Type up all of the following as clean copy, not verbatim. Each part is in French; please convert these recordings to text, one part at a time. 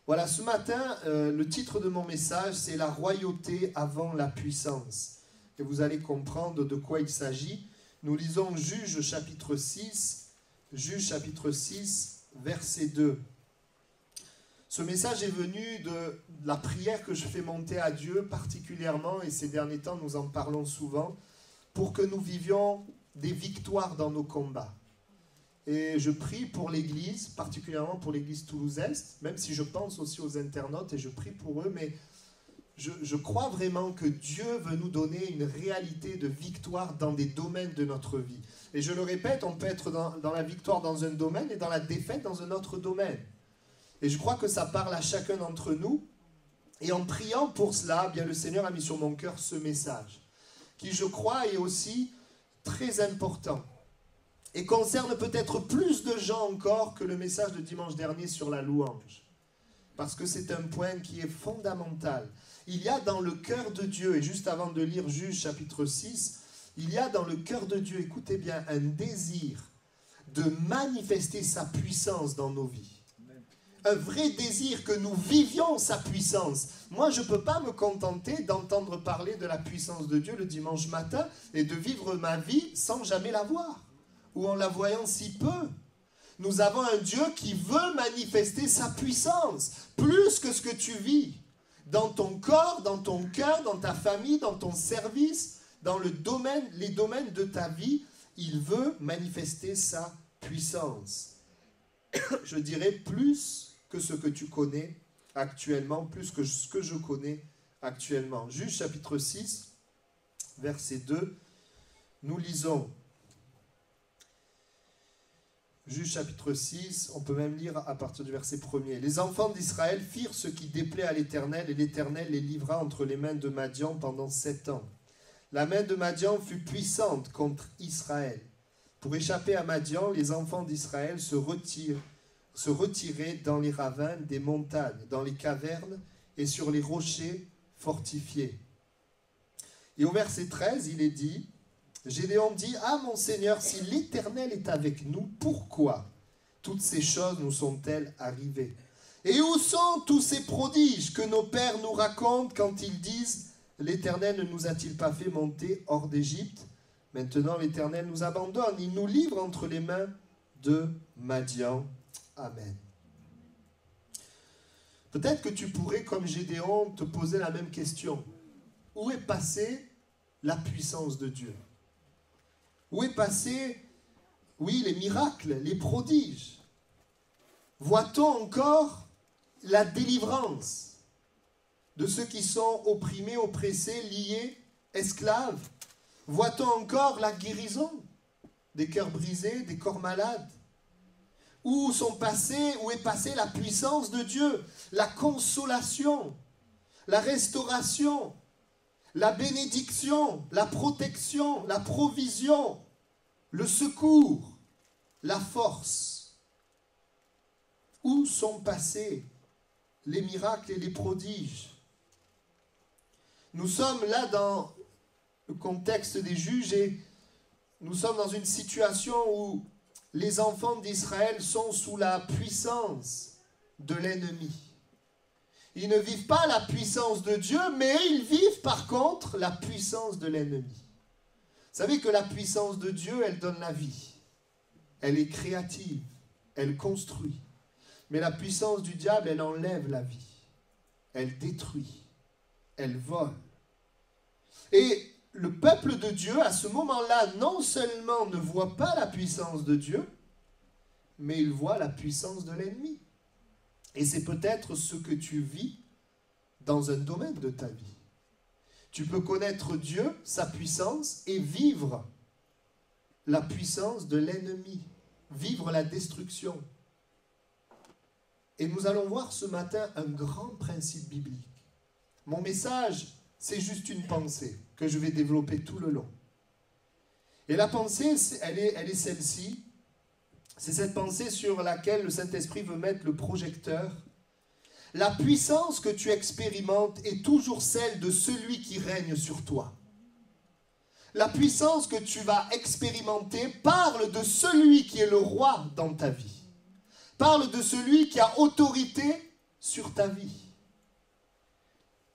Voilà, ce matin, le titre de mon message, c'est « La royauté avant la puissance ». Et vous allez comprendre de quoi il s'agit. Nous lisons Juges chapitre 6, verset 2. Ce message est venu de la prière que je fais monter à Dieu particulièrement, et ces derniers temps, nous en parlons souvent, pour que nous vivions des victoires dans nos combats. Et je prie pour l'Église, particulièrement pour l'Église Toulouse-Est, même si je pense aussi aux internautes et je prie pour eux, mais je crois vraiment que Dieu veut nous donner une réalité de victoire dans des domaines de notre vie. Et je le répète, on peut être dans la victoire dans un domaine et dans la défaite dans un autre domaine. Et je crois que ça parle à chacun d'entre nous. Et en priant pour cela, bien le Seigneur a mis sur mon cœur ce message, qui je crois est aussi très important. Et concerne peut-être plus de gens encore que le message de dimanche dernier sur la louange. Parce que c'est un point qui est fondamental. Il y a dans le cœur de Dieu, et juste avant de lire Juges chapitre 6, il y a dans le cœur de Dieu, écoutez bien, un désir de manifester sa puissance dans nos vies. Un vrai désir que nous vivions sa puissance. Moi, je ne peux pas me contenter d'entendre parler de la puissance de Dieu le dimanche matin et de vivre ma vie sans jamais la voir. Ou en la voyant si peu. Nous avons un Dieu qui veut manifester sa puissance, plus que ce que tu vis, dans ton corps, dans ton cœur, dans ta famille, dans ton service, dans les domaines de ta vie. Il veut manifester sa puissance. Je dirais plus que ce que tu connais actuellement, plus que ce que je connais actuellement. Juges chapitre 6, verset 2, nous lisons. Juges chapitre 6, on peut même lire à partir du verset 1er. Les enfants d'Israël firent ce qui déplaît à l'Éternel, et l'Éternel les livra entre les mains de Madian pendant 7 ans. La main de Madian fut puissante contre Israël. Pour échapper à Madian, les enfants d'Israël se retiraient dans les ravins des montagnes, dans les cavernes et sur les rochers fortifiés. Et au verset 13, il est dit... Gédéon dit, « Ah mon Seigneur, si l'Éternel est avec nous, pourquoi toutes ces choses nous sont-elles arrivées? Et où sont tous ces prodiges que nos pères nous racontent quand ils disent, l'Éternel ne nous a-t-il pas fait monter hors d'Égypte? Maintenant l'Éternel nous abandonne, il nous livre entre les mains de Madian. Amen. » Peut-être que tu pourrais, comme Gédéon, te poser la même question. Où est passée la puissance de Dieu? Où est passé, oui, les miracles, les prodiges? Voit-on encore la délivrance de ceux qui sont opprimés, oppressés, liés, esclaves? Voit-on encore la guérison des cœurs brisés, des corps malades? Où est passée la puissance de Dieu, la consolation, la restauration, la bénédiction, la protection, la provision, le secours, la force? Où sont passés les miracles et les prodiges? Nous sommes là dans le contexte des juges et nous sommes dans une situation où les enfants d'Israël sont sous la puissance de l'ennemi. Ils ne vivent pas la puissance de Dieu, mais ils vivent par contre la puissance de l'ennemi. Vous savez que la puissance de Dieu, elle donne la vie. Elle est créative, elle construit. Mais la puissance du diable, elle enlève la vie. Elle détruit, elle vole. Et le peuple de Dieu, à ce moment-là, non seulement ne voit pas la puissance de Dieu, mais il voit la puissance de l'ennemi. Et c'est peut-être ce que tu vis dans un domaine de ta vie. Tu peux connaître Dieu, sa puissance, et vivre la puissance de l'ennemi, vivre la destruction. Et nous allons voir ce matin un grand principe biblique. Mon message, c'est juste une pensée que je vais développer tout le long. Et la pensée, elle est celle-ci. C'est cette pensée sur laquelle le Saint-Esprit veut mettre le projecteur. La puissance que tu expérimentes est toujours celle de celui qui règne sur toi. La puissance que tu vas expérimenter parle de celui qui est le roi dans ta vie. Parle de celui qui a autorité sur ta vie.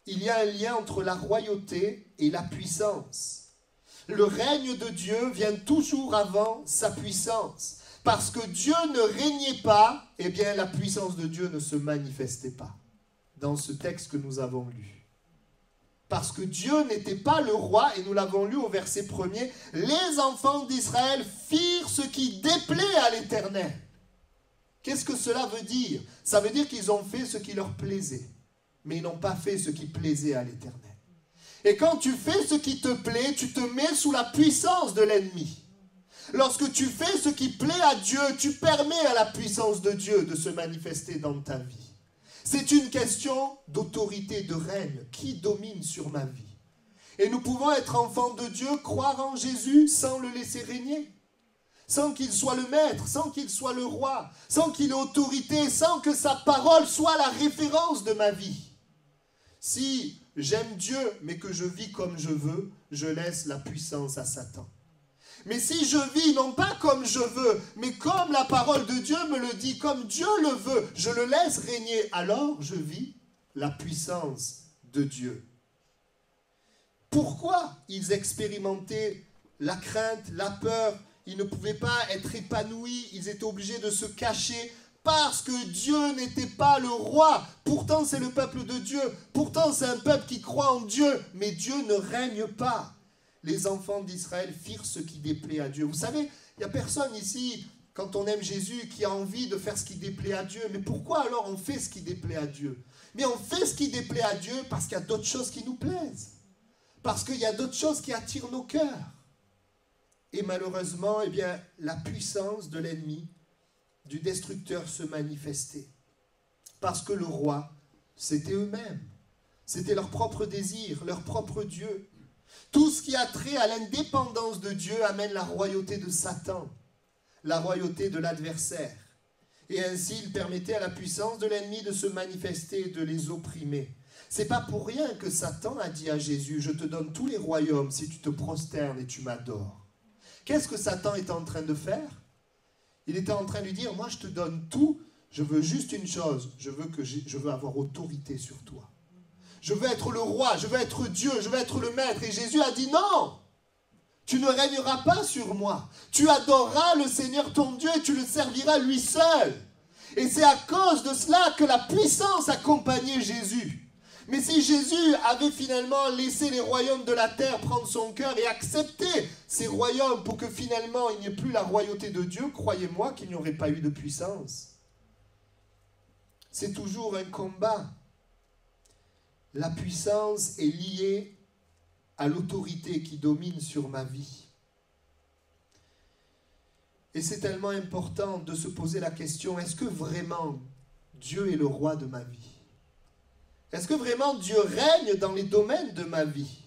Il y a un lien entre la royauté et la puissance. Le règne de Dieu vient toujours avant sa puissance. Parce que Dieu ne régnait pas, eh bien la puissance de Dieu ne se manifestait pas. Dans ce texte que nous avons lu. Parce que Dieu n'était pas le roi, et nous l'avons lu au verset 1er, les enfants d'Israël firent ce qui déplaît à l'Éternel. Qu'est-ce que cela veut dire? Ça veut dire qu'ils ont fait ce qui leur plaisait, mais ils n'ont pas fait ce qui plaisait à l'Éternel. Et quand tu fais ce qui te plaît, tu te mets sous la puissance de l'ennemi. Lorsque tu fais ce qui plaît à Dieu, tu permets à la puissance de Dieu de se manifester dans ta vie. C'est une question d'autorité, de règne. Qui domine sur ma vie? Et nous pouvons être enfants de Dieu, croire en Jésus sans le laisser régner. Sans qu'il soit le maître, sans qu'il soit le roi, sans qu'il ait autorité, sans que sa parole soit la référence de ma vie. Si j'aime Dieu, mais que je vis comme je veux, je laisse la puissance à Satan. Mais si je vis non pas comme je veux, mais comme la parole de Dieu me le dit, comme Dieu le veut, je le laisse régner, alors je vis la puissance de Dieu. Pourquoi ils expérimentaient la crainte, la peur? Ils ne pouvaient pas être épanouis, ils étaient obligés de se cacher parce que Dieu n'était pas le roi. Pourtant c'est le peuple de Dieu, pourtant c'est un peuple qui croit en Dieu, mais Dieu ne règne pas. Les enfants d'Israël firent ce qui déplaît à Dieu. Vous savez, il n'y a personne ici, quand on aime Jésus, qui a envie de faire ce qui déplaît à Dieu. Mais pourquoi alors on fait ce qui déplaît à Dieu? Mais on fait ce qui déplaît à Dieu parce qu'il y a d'autres choses qui nous plaisent. Parce qu'il y a d'autres choses qui attirent nos cœurs. Et malheureusement, eh bien, la puissance de l'ennemi, du destructeur se manifestait. Parce que le roi, c'était eux-mêmes. C'était leur propre désir, leur propre Dieu. Tout ce qui a trait à l'indépendance de Dieu amène la royauté de Satan, la royauté de l'adversaire. Et ainsi, il permettait à la puissance de l'ennemi de se manifester et de les opprimer. C'est pas pour rien que Satan a dit à Jésus, « Je te donne tous les royaumes si tu te prosternes et tu m'adores. » Qu'est-ce que Satan était en train de faire? Il était en train de lui dire, « Moi, je te donne tout, je veux juste une chose, je veux avoir autorité sur toi. » Je veux être le roi, je veux être Dieu, je veux être le maître. Et Jésus a dit non, tu ne régneras pas sur moi. Tu adoreras le Seigneur ton Dieu et tu le serviras lui seul. Et c'est à cause de cela que la puissance accompagnait Jésus. Mais si Jésus avait finalement laissé les royaumes de la terre prendre son cœur et accepter ces royaumes pour que finalement il n'y ait plus la royauté de Dieu, croyez-moi qu'il n'y aurait pas eu de puissance. C'est toujours un combat. La puissance est liée à l'autorité qui domine sur ma vie. Et c'est tellement important de se poser la question, est-ce que vraiment Dieu est le roi de ma vie? Est-ce que vraiment Dieu règne dans les domaines de ma vie?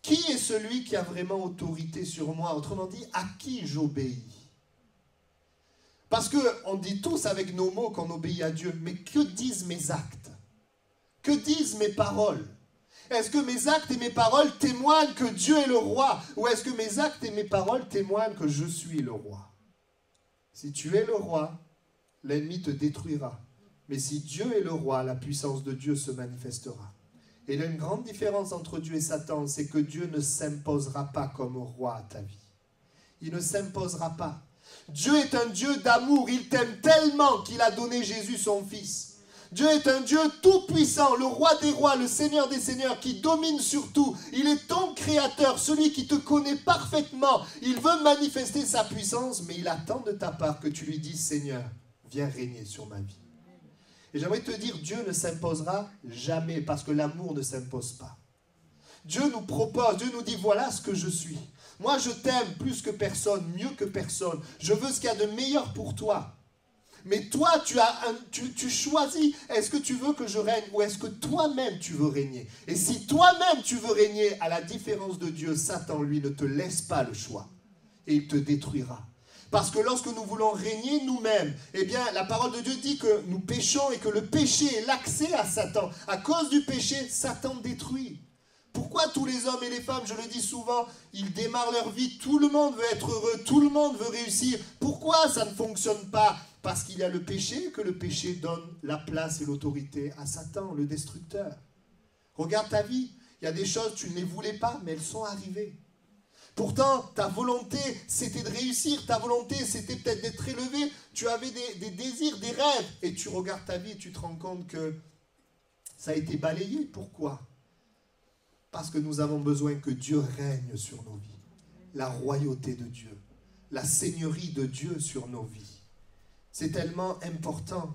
Qui est celui qui a vraiment autorité sur moi? Autrement dit, à qui j'obéis? Parce qu'on dit tous avec nos mots qu'on obéit à Dieu, mais que disent mes actes? Que disent mes paroles? Est-ce que mes actes et mes paroles témoignent que Dieu est le roi? Ou est-ce que mes actes et mes paroles témoignent que je suis le roi? Si tu es le roi, l'ennemi te détruira. Mais si Dieu est le roi, la puissance de Dieu se manifestera. Et il y a une grande différence entre Dieu et Satan, c'est que Dieu ne s'imposera pas comme roi à ta vie. Il ne s'imposera pas. Dieu est un Dieu d'amour, il t'aime tellement qu'il a donné Jésus son Fils. Dieu est un Dieu tout-puissant, le roi des rois, le Seigneur des seigneurs, qui domine sur tout. Il est ton créateur, celui qui te connaît parfaitement. Il veut manifester sa puissance, mais il attend de ta part que tu lui dises, Seigneur, viens régner sur ma vie. Et j'aimerais te dire, Dieu ne s'imposera jamais, parce que l'amour ne s'impose pas. Dieu nous propose, Dieu nous dit, voilà ce que je suis. Moi, je t'aime plus que personne, mieux que personne. Je veux ce qu'il y a de meilleur pour toi. Mais toi, tu choisis, est-ce que tu veux que je règne ou est-ce que toi-même tu veux régner? Et si toi-même tu veux régner, à la différence de Dieu, Satan, lui, ne te laisse pas le choix. Et il te détruira. Parce que lorsque nous voulons régner nous-mêmes, eh bien, la parole de Dieu dit que nous péchons et que le péché est l'accès à Satan. À cause du péché, Satan détruit. Pourquoi tous les hommes et les femmes, je le dis souvent, ils démarrent leur vie, tout le monde veut être heureux, tout le monde veut réussir. Pourquoi ça ne fonctionne pas? Parce qu'il y a le péché, que le péché donne la place et l'autorité à Satan, le destructeur. Regarde ta vie, il y a des choses, tu ne les voulais pas, mais elles sont arrivées. Pourtant, ta volonté, c'était de réussir, ta volonté, c'était peut-être d'être élevé, tu avais des désirs, des rêves, et tu regardes ta vie et tu te rends compte que ça a été balayé. Pourquoi? Parce que nous avons besoin que Dieu règne sur nos vies. La royauté de Dieu, la seigneurie de Dieu sur nos vies. C'est tellement important.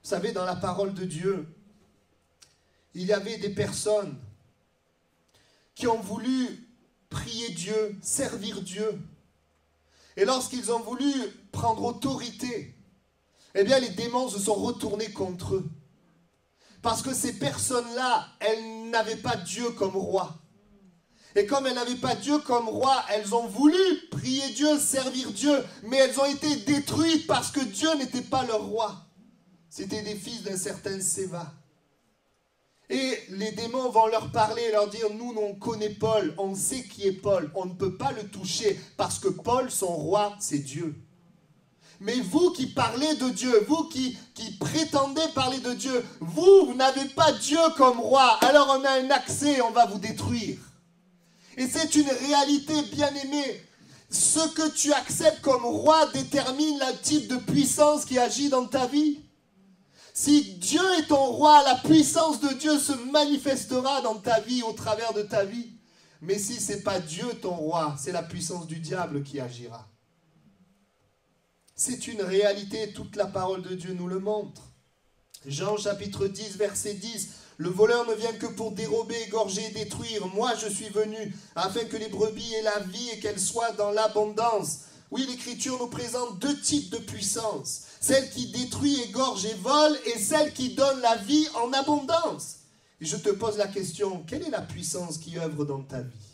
Vous savez, dans la parole de Dieu, il y avait des personnes qui ont voulu prier Dieu, servir Dieu. Et lorsqu'ils ont voulu prendre autorité, eh bien les démons se sont retournés contre eux. Parce que ces personnes-là, elles n'avaient pas Dieu comme roi. Et comme elles n'avaient pas Dieu comme roi, elles ont voulu prier Dieu, servir Dieu, mais elles ont été détruites parce que Dieu n'était pas leur roi. C'était des fils d'un certain Séva. Et les démons vont leur parler et leur dire, nous, on connaît Paul, on sait qui est Paul, on ne peut pas le toucher parce que Paul, son roi, c'est Dieu. Mais vous qui parlez de Dieu, vous qui prétendez parler de Dieu, vous n'avez pas Dieu comme roi, alors on a un accès, on va vous détruire. Et c'est une réalité, bien-aimée. Ce que tu acceptes comme roi détermine le type de puissance qui agit dans ta vie. Si Dieu est ton roi, la puissance de Dieu se manifestera dans ta vie, au travers de ta vie. Mais si ce n'est pas Dieu ton roi, c'est la puissance du diable qui agira. C'est une réalité, toute la parole de Dieu nous le montre. Jean chapitre 10, verset 10. Le voleur ne vient que pour dérober, égorger et détruire. Moi, je suis venu afin que les brebis aient la vie et qu'elles soient dans l'abondance. Oui, l'Écriture nous présente deux types de puissance. Celle qui détruit, égorge et vole et celle qui donne la vie en abondance. Et je te pose la question, quelle est la puissance qui œuvre dans ta vie?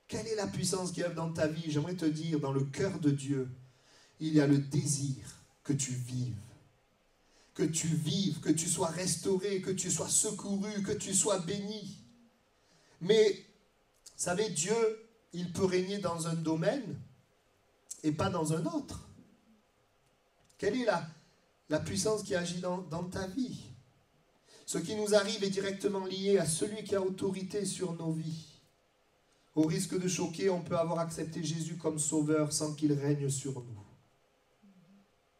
Quelle est la puissance qui œuvre dans ta vie? J'aimerais te dire, dans le cœur de Dieu, il y a le désir que tu vives. Que tu vives, que tu sois restauré, que tu sois secouru, que tu sois béni. Mais, vous savez, Dieu, il peut régner dans un domaine et pas dans un autre. Quelle est la puissance qui agit dans ta vie? Ce qui nous arrive est directement lié à celui qui a autorité sur nos vies. Au risque de choquer, on peut avoir accepté Jésus comme sauveur sans qu'il règne sur nous.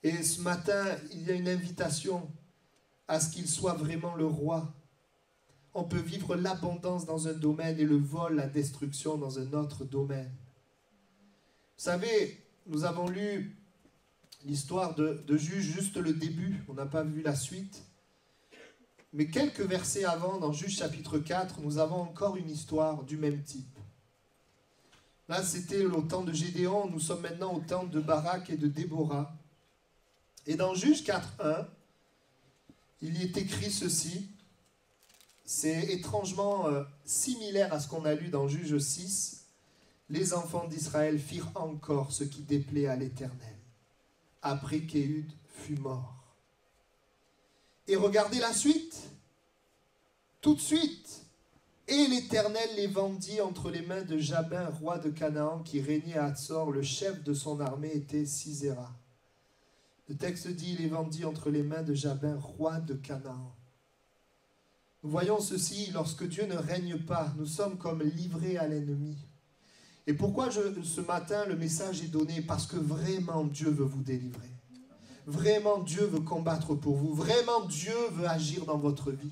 Et ce matin, il y a une invitation à ce qu'il soit vraiment le roi. On peut vivre l'abondance dans un domaine et le vol, la destruction dans un autre domaine. Vous savez, nous avons lu l'histoire de Juge, juste le début, on n'a pas vu la suite. Mais quelques versets avant, dans Juge chapitre 4, nous avons encore une histoire du même type. Là, c'était au temps de Gédéon, nous sommes maintenant au temps de Barak et de Déborah. Et dans Juge 4.1, il y est écrit ceci. C'est étrangement similaire à ce qu'on a lu dans Juge 6. Les enfants d'Israël firent encore ce qui déplaît à l'Éternel, après qu'Éhud fut mort. Et regardez la suite. Tout de suite. Et l'Éternel les vendit entre les mains de Jabin, roi de Canaan, qui régnait à Hatzor. Le chef de son armée était Sisera. Le texte dit, il les vendit entre les mains de Jabin, roi de Canaan. Nous voyons ceci, lorsque Dieu ne règne pas, nous sommes comme livrés à l'ennemi. Et pourquoi ce matin le message est donné? Parce que vraiment Dieu veut vous délivrer. Vraiment Dieu veut combattre pour vous. Vraiment Dieu veut agir dans votre vie.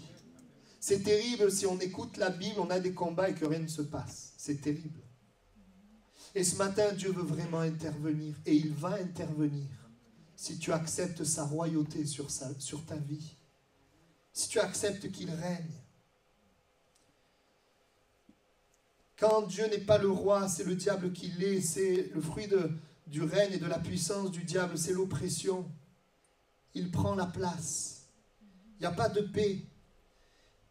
C'est terrible, si on écoute la Bible, on a des combats et que rien ne se passe. C'est terrible. Et ce matin, Dieu veut vraiment intervenir. Et il va intervenir si tu acceptes sa royauté sur ta vie. Si tu acceptes qu'il règne. Quand Dieu n'est pas le roi, c'est le diable qui l'est. C'est le fruit du règne et de la puissance du diable. C'est l'oppression. Il prend la place. Il n'y a pas de paix.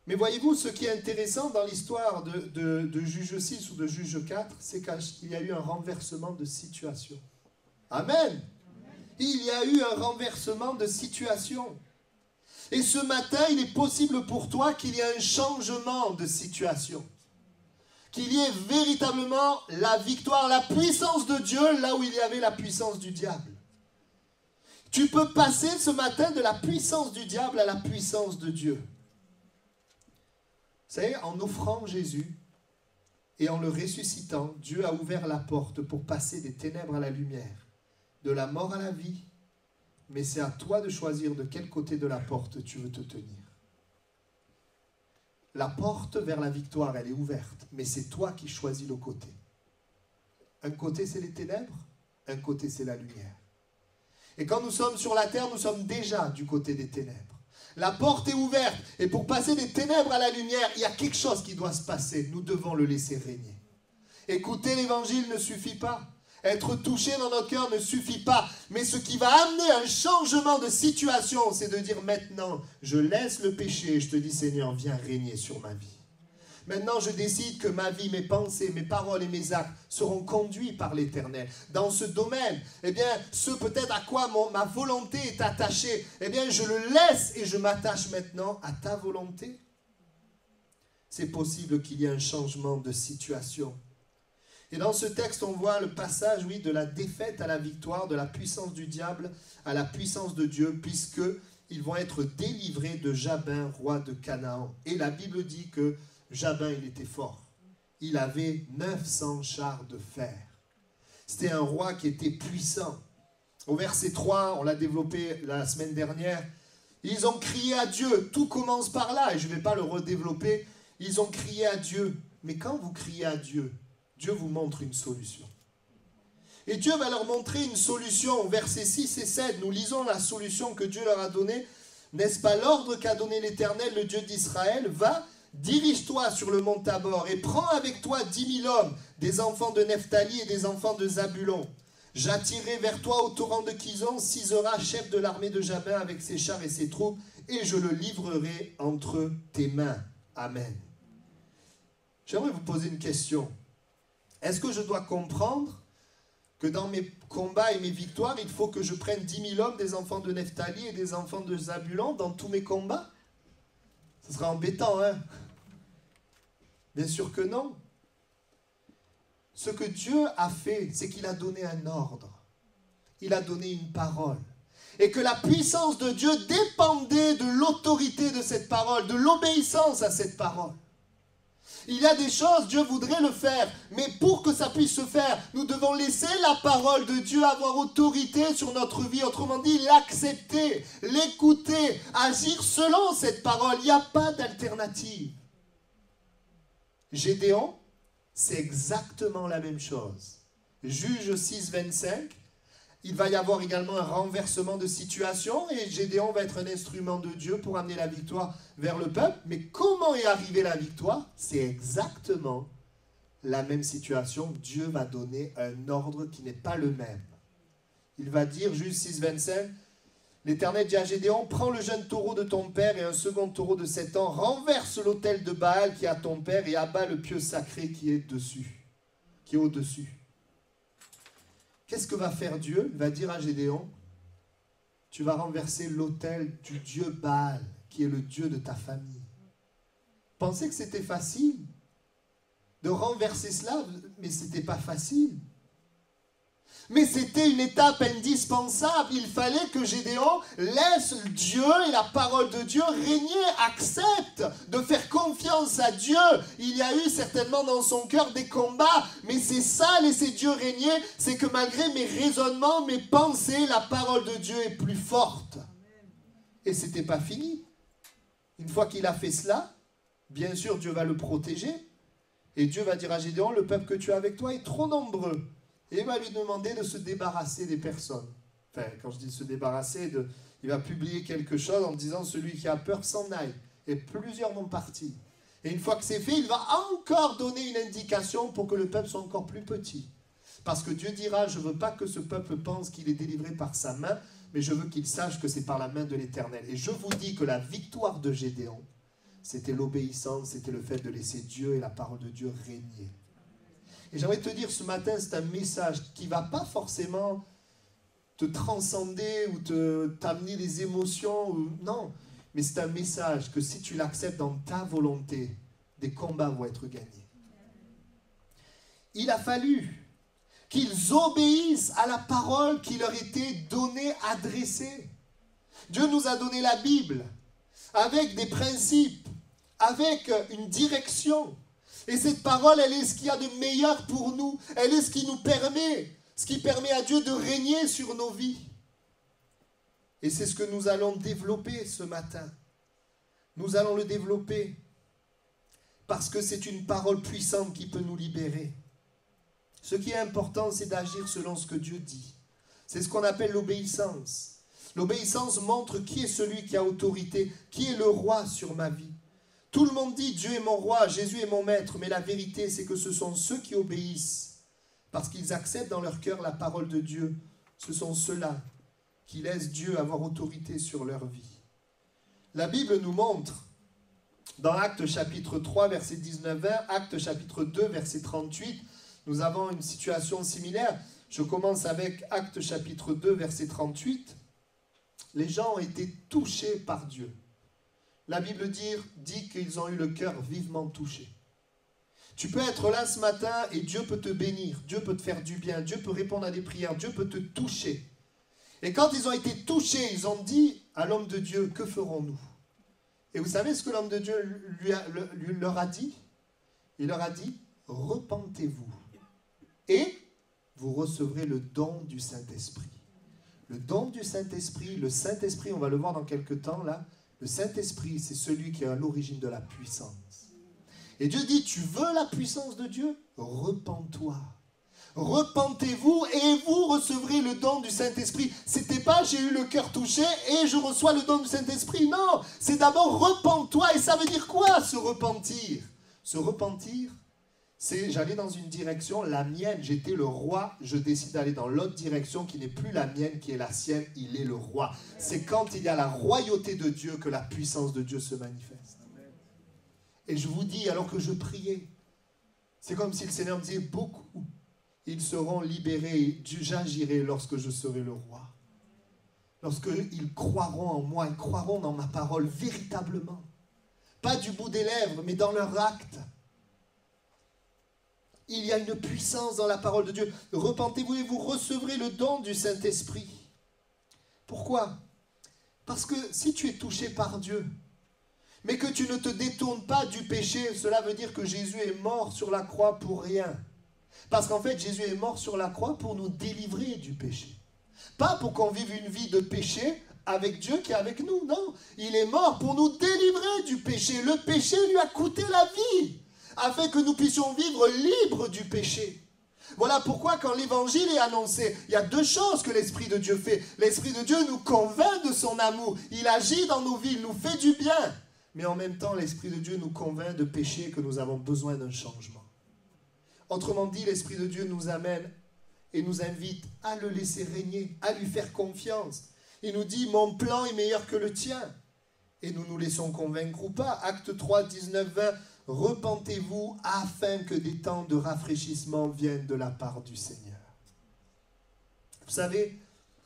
Mais voyez-vous, ce qui est intéressant dans l'histoire de Juge 6 ou de Juge 4, c'est qu'il y a eu un renversement de situation. Amen. Il y a eu un renversement de situation. Et ce matin, il est possible pour toi qu'il y ait un changement de situation. Qu'il y ait véritablement la victoire, la puissance de Dieu là où il y avait la puissance du diable. Tu peux passer ce matin de la puissance du diable à la puissance de Dieu. Vous savez, en offrant Jésus et en le ressuscitant, Dieu a ouvert la porte pour passer des ténèbres à la lumière, de la mort à la vie. Mais c'est à toi de choisir de quel côté de la porte tu veux te tenir. La porte vers la victoire, elle est ouverte, mais c'est toi qui choisis le côté. Un côté, c'est les ténèbres, un côté, c'est la lumière. Et quand nous sommes sur la terre, nous sommes déjà du côté des ténèbres. La porte est ouverte, et pour passer des ténèbres à la lumière, il y a quelque chose qui doit se passer. Nous devons le laisser régner. Écouter l'évangile ne suffit pas. Être touché dans notre cœur ne suffit pas. Mais ce qui va amener un changement de situation, c'est de dire maintenant, je laisse le péché et je te dis, Seigneur, viens régner sur ma vie. Maintenant, je décide que ma vie, mes pensées, mes paroles et mes actes seront conduits par l'Éternel. Dans ce domaine, eh bien, ce peut-être à quoi ma volonté est attachée, eh bien, je le laisse et je m'attache maintenant à ta volonté. C'est possible qu'il y ait un changement de situation. Et dans ce texte, on voit le passage, oui, de la défaite à la victoire, de la puissance du diable à la puissance de Dieu, puisqu'ils vont être délivrés de Jabin, roi de Canaan. Et la Bible dit que Jabin, il était fort. Il avait 900 chars de fer. C'était un roi qui était puissant. Au verset 3, on l'a développé la semaine dernière, ils ont crié à Dieu. Tout commence par là, et je ne vais pas le redévelopper. Ils ont crié à Dieu. Mais quand vous criez à Dieu, Dieu vous montre une solution. Et Dieu va leur montrer une solution. Au verset 6 et 7, nous lisons la solution que Dieu leur a donnée. N'est-ce pas l'ordre qu'a donné l'Éternel, le Dieu d'Israël? Va, dirige-toi sur le mont Tabor et prends avec toi 10 000 hommes, des enfants de Nephtali et des enfants de Zabulon. J'attirerai vers toi au torrent de Kison Sisera, chef de l'armée de Jabin, avec ses chars et ses troupes, et je le livrerai entre tes mains. Amen. J'aimerais vous poser une question. Est-ce que je dois comprendre que dans mes combats et mes victoires, il faut que je prenne 10 000 hommes, des enfants de Nephtali et des enfants de Zabulon dans tous mes combats? Ce serait embêtant, hein? Bien sûr que non. Ce que Dieu a fait, c'est qu'il a donné un ordre. Il a donné une parole. Et que la puissance de Dieu dépendait de l'autorité de cette parole, de l'obéissance à cette parole. Il y a des choses, Dieu voudrait le faire, mais pour que ça puisse se faire, nous devons laisser la parole de Dieu avoir autorité sur notre vie. Autrement dit, l'accepter, l'écouter, agir selon cette parole. Il n'y a pas d'alternative. Gédéon, c'est exactement la même chose. Juge 6, 25, il va y avoir également un renversement de situation et Gédéon va être un instrument de Dieu pour amener la victoire vers le peuple. Mais comment est arrivée la victoire? C'est exactement la même situation. Dieu va donner un ordre qui n'est pas le même. Il va dire, Juge 6, 25, l'Éternel dit à Gédéon, prends le jeune taureau de ton père et un second taureau de 7 ans, renverse l'autel de Baal qui est à ton père et abat le pieu sacré qui est dessus, qui est au-dessus. Qu'est-ce que va faire Dieu? Il va dire à Gédéon, tu vas renverser l'autel du Dieu Baal, qui est le Dieu de ta famille. Pensez que c'était facile de renverser cela, mais ce n'était pas facile. Mais c'était une étape indispensable. Il fallait que Gédéon laisse Dieu et la parole de Dieu régner, accepte de faire confiance à Dieu. Il y a eu certainement dans son cœur des combats, mais c'est ça, laisser Dieu régner, c'est que malgré mes raisonnements, mes pensées, la parole de Dieu est plus forte. Et ce n'était pas fini. Une fois qu'il a fait cela, bien sûr, Dieu va le protéger. Et Dieu va dire à Gédéon, le peuple que tu as avec toi est trop nombreux. Et il va lui demander de se débarrasser des personnes. Enfin, quand je dis se débarrasser, il va publier quelque chose en disant celui qui a peur s'en aille. Et plusieurs vont partir. Et une fois que c'est fait, il va encore donner une indication pour que le peuple soit encore plus petit. Parce que Dieu dira, je ne veux pas que ce peuple pense qu'il est délivré par sa main, mais je veux qu'il sache que c'est par la main de l'Éternel. Et je vous dis que la victoire de Gédéon, c'était l'obéissance, c'était le fait de laisser Dieu et la parole de Dieu régner. Et j'aimerais te dire ce matin, c'est un message qui ne va pas forcément te transcender ou t'amener des émotions. Non, mais c'est un message que si tu l'acceptes dans ta volonté, des combats vont être gagnés. Il a fallu qu'ils obéissent à la parole qui leur était donnée, adressée. Dieu nous a donné la Bible avec des principes, avec une direction. Et cette parole, elle est ce qu'il y a de meilleur pour nous. Elle est ce qui nous permet, ce qui permet à Dieu de régner sur nos vies. Et c'est ce que nous allons développer ce matin. Nous allons le développer parce que c'est une parole puissante qui peut nous libérer. Ce qui est important, c'est d'agir selon ce que Dieu dit. C'est ce qu'on appelle l'obéissance. L'obéissance montre qui est celui qui a autorité, qui est le roi sur ma vie. Tout le monde dit Dieu est mon roi, Jésus est mon maître, mais la vérité c'est que ce sont ceux qui obéissent parce qu'ils acceptent dans leur cœur la parole de Dieu. Ce sont ceux-là qui laissent Dieu avoir autorité sur leur vie. La Bible nous montre dans Actes chapitre 3 verset 19-20, Actes chapitre 2 verset 38, nous avons une situation similaire. Je commence avec Actes chapitre 2 verset 38. Les gens ont été touchés par Dieu. La Bible dit qu'ils ont eu le cœur vivement touché. Tu peux être là ce matin et Dieu peut te bénir, Dieu peut te faire du bien, Dieu peut répondre à des prières, Dieu peut te toucher. Et quand ils ont été touchés, ils ont dit à l'homme de Dieu, que ferons-nous? Et vous savez ce que l'homme de Dieu leur a dit? Il leur a dit, repentez-vous et vous recevrez le don du Saint-Esprit. Le don du Saint-Esprit, le Saint-Esprit, on va le voir dans quelques temps là, le Saint-Esprit, c'est celui qui est à l'origine de la puissance. Et Dieu dit, tu veux la puissance de Dieu? Repens-toi. Repentez-vous et vous recevrez le don du Saint-Esprit. C'était pas j'ai eu le cœur touché et je reçois le don du Saint-Esprit. Non, c'est d'abord repens-toi. Et ça veut dire quoi se repentir? Se repentir, c'est j'allais dans une direction, la mienne, j'étais le roi, je décide d'aller dans l'autre direction qui n'est plus la mienne, qui est la sienne, il est le roi. C'est quand il y a la royauté de Dieu que la puissance de Dieu se manifeste. Et je vous dis, alors que je priais, c'est comme si le Seigneur me disait, beaucoup, ils seront libérés, j'agirai lorsque je serai le roi. Lorsqu'ils croiront en moi, ils croiront dans ma parole véritablement. Pas du bout des lèvres, mais dans leur acte. Il y a une puissance dans la parole de Dieu. Repentez-vous et vous recevrez le don du Saint-Esprit. Pourquoi? Parce que si tu es touché par Dieu, mais que tu ne te détournes pas du péché, cela veut dire que Jésus est mort sur la croix pour rien. Parce qu'en fait, Jésus est mort sur la croix pour nous délivrer du péché. Pas pour qu'on vive une vie de péché avec Dieu qui est avec nous, non. Il est mort pour nous délivrer du péché. Le péché lui a coûté la vie, afin que nous puissions vivre libres du péché. Voilà pourquoi quand l'évangile est annoncé, il y a deux choses que l'Esprit de Dieu fait. L'Esprit de Dieu nous convainc de son amour. Il agit dans nos vies, il nous fait du bien. Mais en même temps, l'Esprit de Dieu nous convainc de péché, que nous avons besoin d'un changement. Autrement dit, l'Esprit de Dieu nous amène et nous invite à le laisser régner, à lui faire confiance. Il nous dit, mon plan est meilleur que le tien. Et nous nous laissons convaincre ou pas. Acte 3, 19, 20. Repentez-vous afin que des temps de rafraîchissement viennent de la part du Seigneur. Vous savez,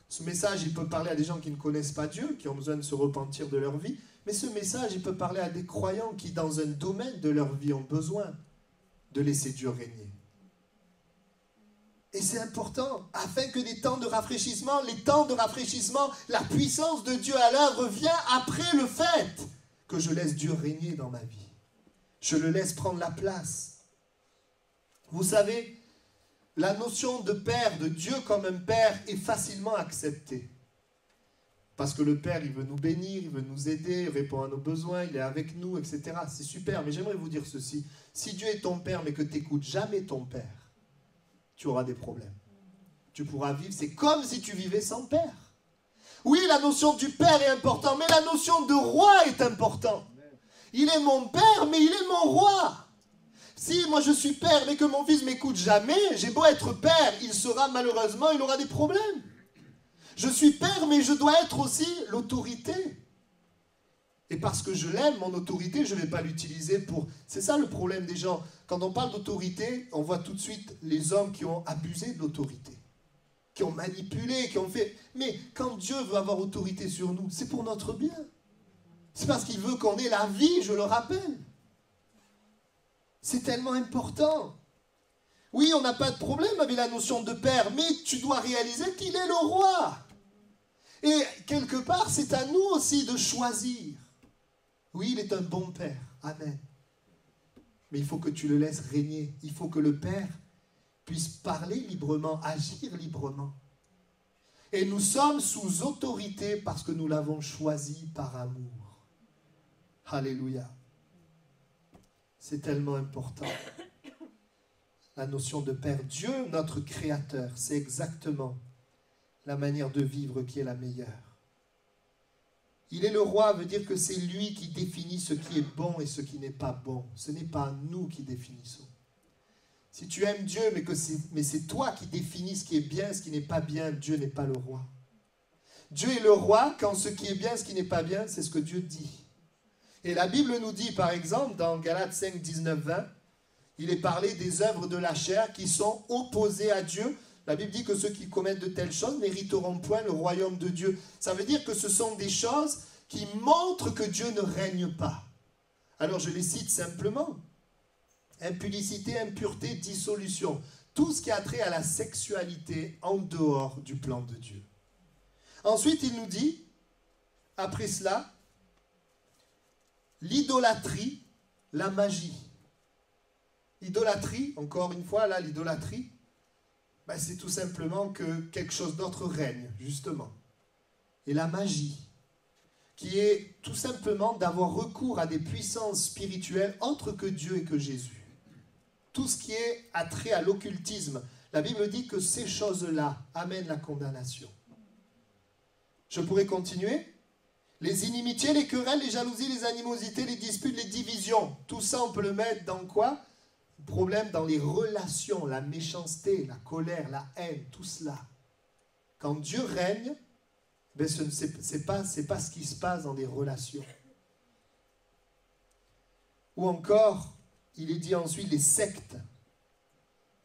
ce message, il peut parler à des gens qui ne connaissent pas Dieu, qui ont besoin de se repentir de leur vie. Mais ce message, il peut parler à des croyants qui, dans un domaine de leur vie, ont besoin de laisser Dieu régner. Et c'est important, afin que des temps de rafraîchissement, la puissance de Dieu à l'œuvre vient après le fait que je laisse Dieu régner dans ma vie. Je le laisse prendre la place. Vous savez, la notion de père, de Dieu comme un père, est facilement acceptée. Parce que le Père, il veut nous bénir, il veut nous aider, il répond à nos besoins, il est avec nous, etc. C'est super, mais j'aimerais vous dire ceci. Si Dieu est ton Père, mais que tu n'écoutes jamais ton Père, tu auras des problèmes. Tu pourras vivre, c'est comme si tu vivais sans Père. Oui, la notion du Père est importante, mais la notion de roi est importante. Il est mon Père, mais il est mon roi. Si moi je suis Père, mais que mon fils ne m'écoute jamais, j'ai beau être Père, il aura des problèmes. Je suis Père, mais je dois être aussi l'autorité. Et parce que je l'aime, mon autorité, je ne vais pas l'utiliser pour... C'est ça le problème des gens. Quand on parle d'autorité, on voit tout de suite les hommes qui ont abusé de l'autorité, qui ont manipulé, qui ont fait... Mais quand Dieu veut avoir autorité sur nous, c'est pour notre bien. C'est parce qu'il veut qu'on ait la vie, je le rappelle. C'est tellement important. Oui, on n'a pas de problème avec la notion de père, mais tu dois réaliser qu'il est le roi. Et quelque part, c'est à nous aussi de choisir. Oui, il est un bon père. Amen. Mais il faut que tu le laisses régner. Il faut que le père puisse parler librement, agir librement. Et nous sommes sous autorité parce que nous l'avons choisi par amour. Alléluia. C'est tellement important. La notion de Père. Dieu, notre Créateur, c'est exactement la manière de vivre qui est la meilleure. Il est le roi, veut dire que c'est lui qui définit ce qui est bon et ce qui n'est pas bon. Ce n'est pas nous qui définissons. Si tu aimes Dieu, mais c'est toi qui définis ce qui est bien, ce qui n'est pas bien, Dieu n'est pas le roi. Dieu est le roi quand ce qui est bien, ce qui n'est pas bien, c'est ce que Dieu dit. Et la Bible nous dit, par exemple, dans Galates 5, 19, 20, il est parlé des œuvres de la chair qui sont opposées à Dieu. La Bible dit que ceux qui commettent de telles choses n'hériteront point le royaume de Dieu. Ça veut dire que ce sont des choses qui montrent que Dieu ne règne pas. Alors je les cite simplement. Impudicité, impureté, dissolution. Tout ce qui a trait à la sexualité en dehors du plan de Dieu. Ensuite, il nous dit, après cela, l'idolâtrie, la magie. Idolâtrie, encore une fois, là, l'idolâtrie, ben, c'est tout simplement que quelque chose d'autre règne, justement. Et la magie, qui est tout simplement d'avoir recours à des puissances spirituelles autres que Dieu et que Jésus. Tout ce qui est attrait à l'occultisme, la Bible dit que ces choses-là amènent la condamnation. Je pourrais continuer. Les inimitiés, les querelles, les jalousies, les animosités, les disputes, les divisions. Tout ça, on peut le mettre dans quoi? Problème dans les relations, la méchanceté, la colère, la haine, tout cela. Quand Dieu règne, ben c'est pas ce qui se passe dans des relations. Ou encore, il est dit ensuite les sectes,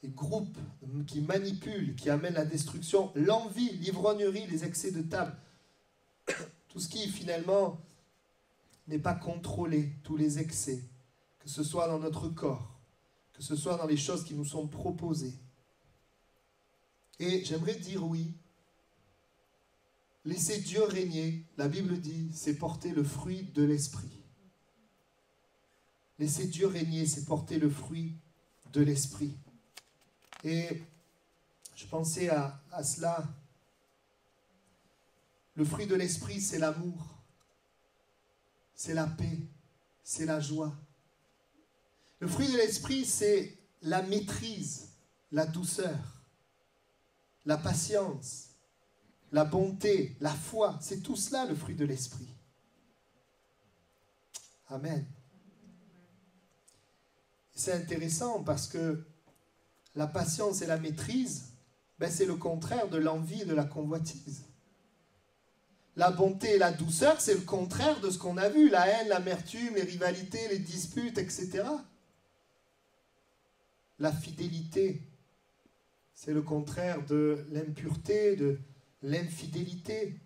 les groupes qui manipulent, qui amènent la destruction, l'envie, l'ivrognerie, les excès de table. Tout ce qui finalement n'est pas contrôlé, tous les excès, que ce soit dans notre corps, que ce soit dans les choses qui nous sont proposées. Et j'aimerais dire oui, laisser Dieu régner, la Bible dit, c'est porter le fruit de l'esprit. Laisser Dieu régner, c'est porter le fruit de l'esprit. Et je pensais à cela. Le fruit de l'esprit, c'est l'amour, c'est la paix, c'est la joie. Le fruit de l'esprit, c'est la maîtrise, la douceur, la patience, la bonté, la foi. C'est tout cela le fruit de l'esprit. Amen. C'est intéressant parce que la patience et la maîtrise, ben c'est le contraire de l'envie et de la convoitise. La bonté et la douceur, c'est le contraire de ce qu'on a vu, la haine, l'amertume, les rivalités, les disputes, etc. La fidélité, c'est le contraire de l'impureté, de l'infidélité.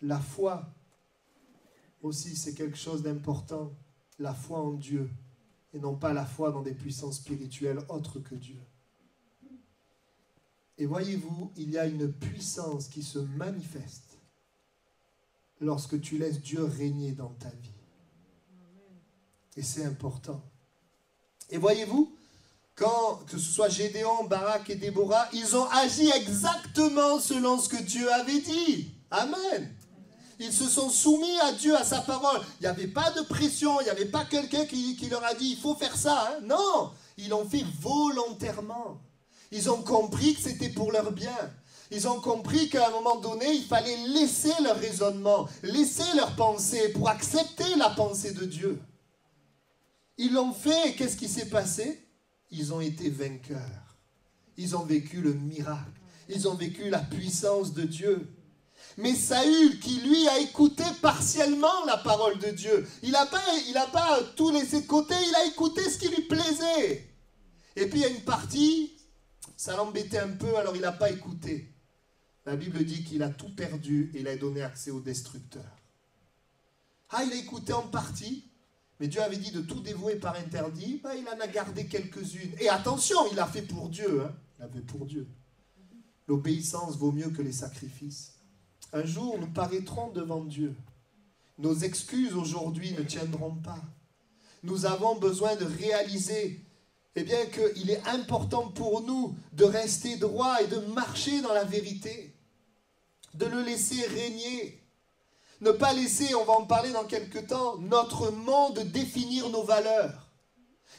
La foi aussi, c'est quelque chose d'important. La foi en Dieu et non pas la foi dans des puissances spirituelles autres que Dieu. Et voyez-vous, il y a une puissance qui se manifeste lorsque tu laisses Dieu régner dans ta vie. Et c'est important. Et voyez-vous, quand, que ce soit Gédéon, Barak et Déborah, ils ont agi exactement selon ce que Dieu avait dit. Amen. Ils se sont soumis à Dieu, à sa parole. Il n'y avait pas de pression, il n'y avait pas quelqu'un qui leur a dit « il faut faire ça hein ». Non, ils l'ont fait volontairement. Ils ont compris que c'était pour leur bien. Ils ont compris qu'à un moment donné, il fallait laisser leur raisonnement, laisser leur pensée pour accepter la pensée de Dieu. Ils l'ont fait et qu'est-ce qui s'est passé? Ils ont été vainqueurs. Ils ont vécu le miracle. Ils ont vécu la puissance de Dieu. Mais Saül, qui lui a écouté partiellement la parole de Dieu, il n'a pas tout laissé de côté, il a écouté ce qui lui plaisait. Et puis il y a une partie, ça l'embêtait un peu, alors il n'a pas écouté. La Bible dit qu'il a tout perdu et il a donné accès au destructeur. Ah, il a écouté en partie, mais Dieu avait dit de tout dévouer par interdit. Ben, il en a gardé quelques-unes. Et attention, il l'a fait pour Dieu. Hein. Il l'a fait pour Dieu. L'obéissance vaut mieux que les sacrifices. Un jour, nous paraîtrons devant Dieu. Nos excuses aujourd'hui ne tiendront pas. Nous avons besoin de réaliser qu'il est important pour nous de rester droit et de marcher dans la vérité, de le laisser régner. Ne pas laisser, on va en parler dans quelques temps, notre monde définir nos valeurs.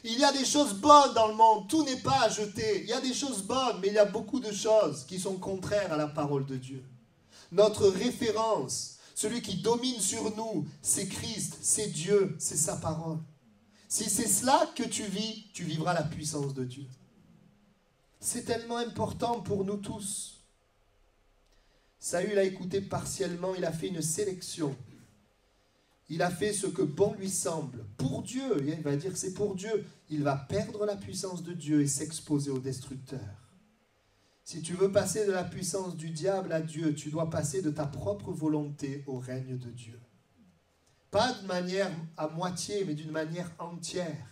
Il y a des choses bonnes dans le monde, tout n'est pas à jeter. Il y a des choses bonnes, mais il y a beaucoup de choses qui sont contraires à la parole de Dieu. Notre référence, celui qui domine sur nous, c'est Christ, c'est Dieu, c'est sa parole. Si c'est cela que tu vis, tu vivras la puissance de Dieu. C'est tellement important pour nous tous. Saül a écouté partiellement, il a fait une sélection. Il a fait ce que bon lui semble. Pour Dieu, il va dire que c'est pour Dieu. Il va perdre la puissance de Dieu et s'exposer au destructeur. Si tu veux passer de la puissance du diable à Dieu, tu dois passer de ta propre volonté au règne de Dieu. Pas de manière à moitié, mais d'une manière entière.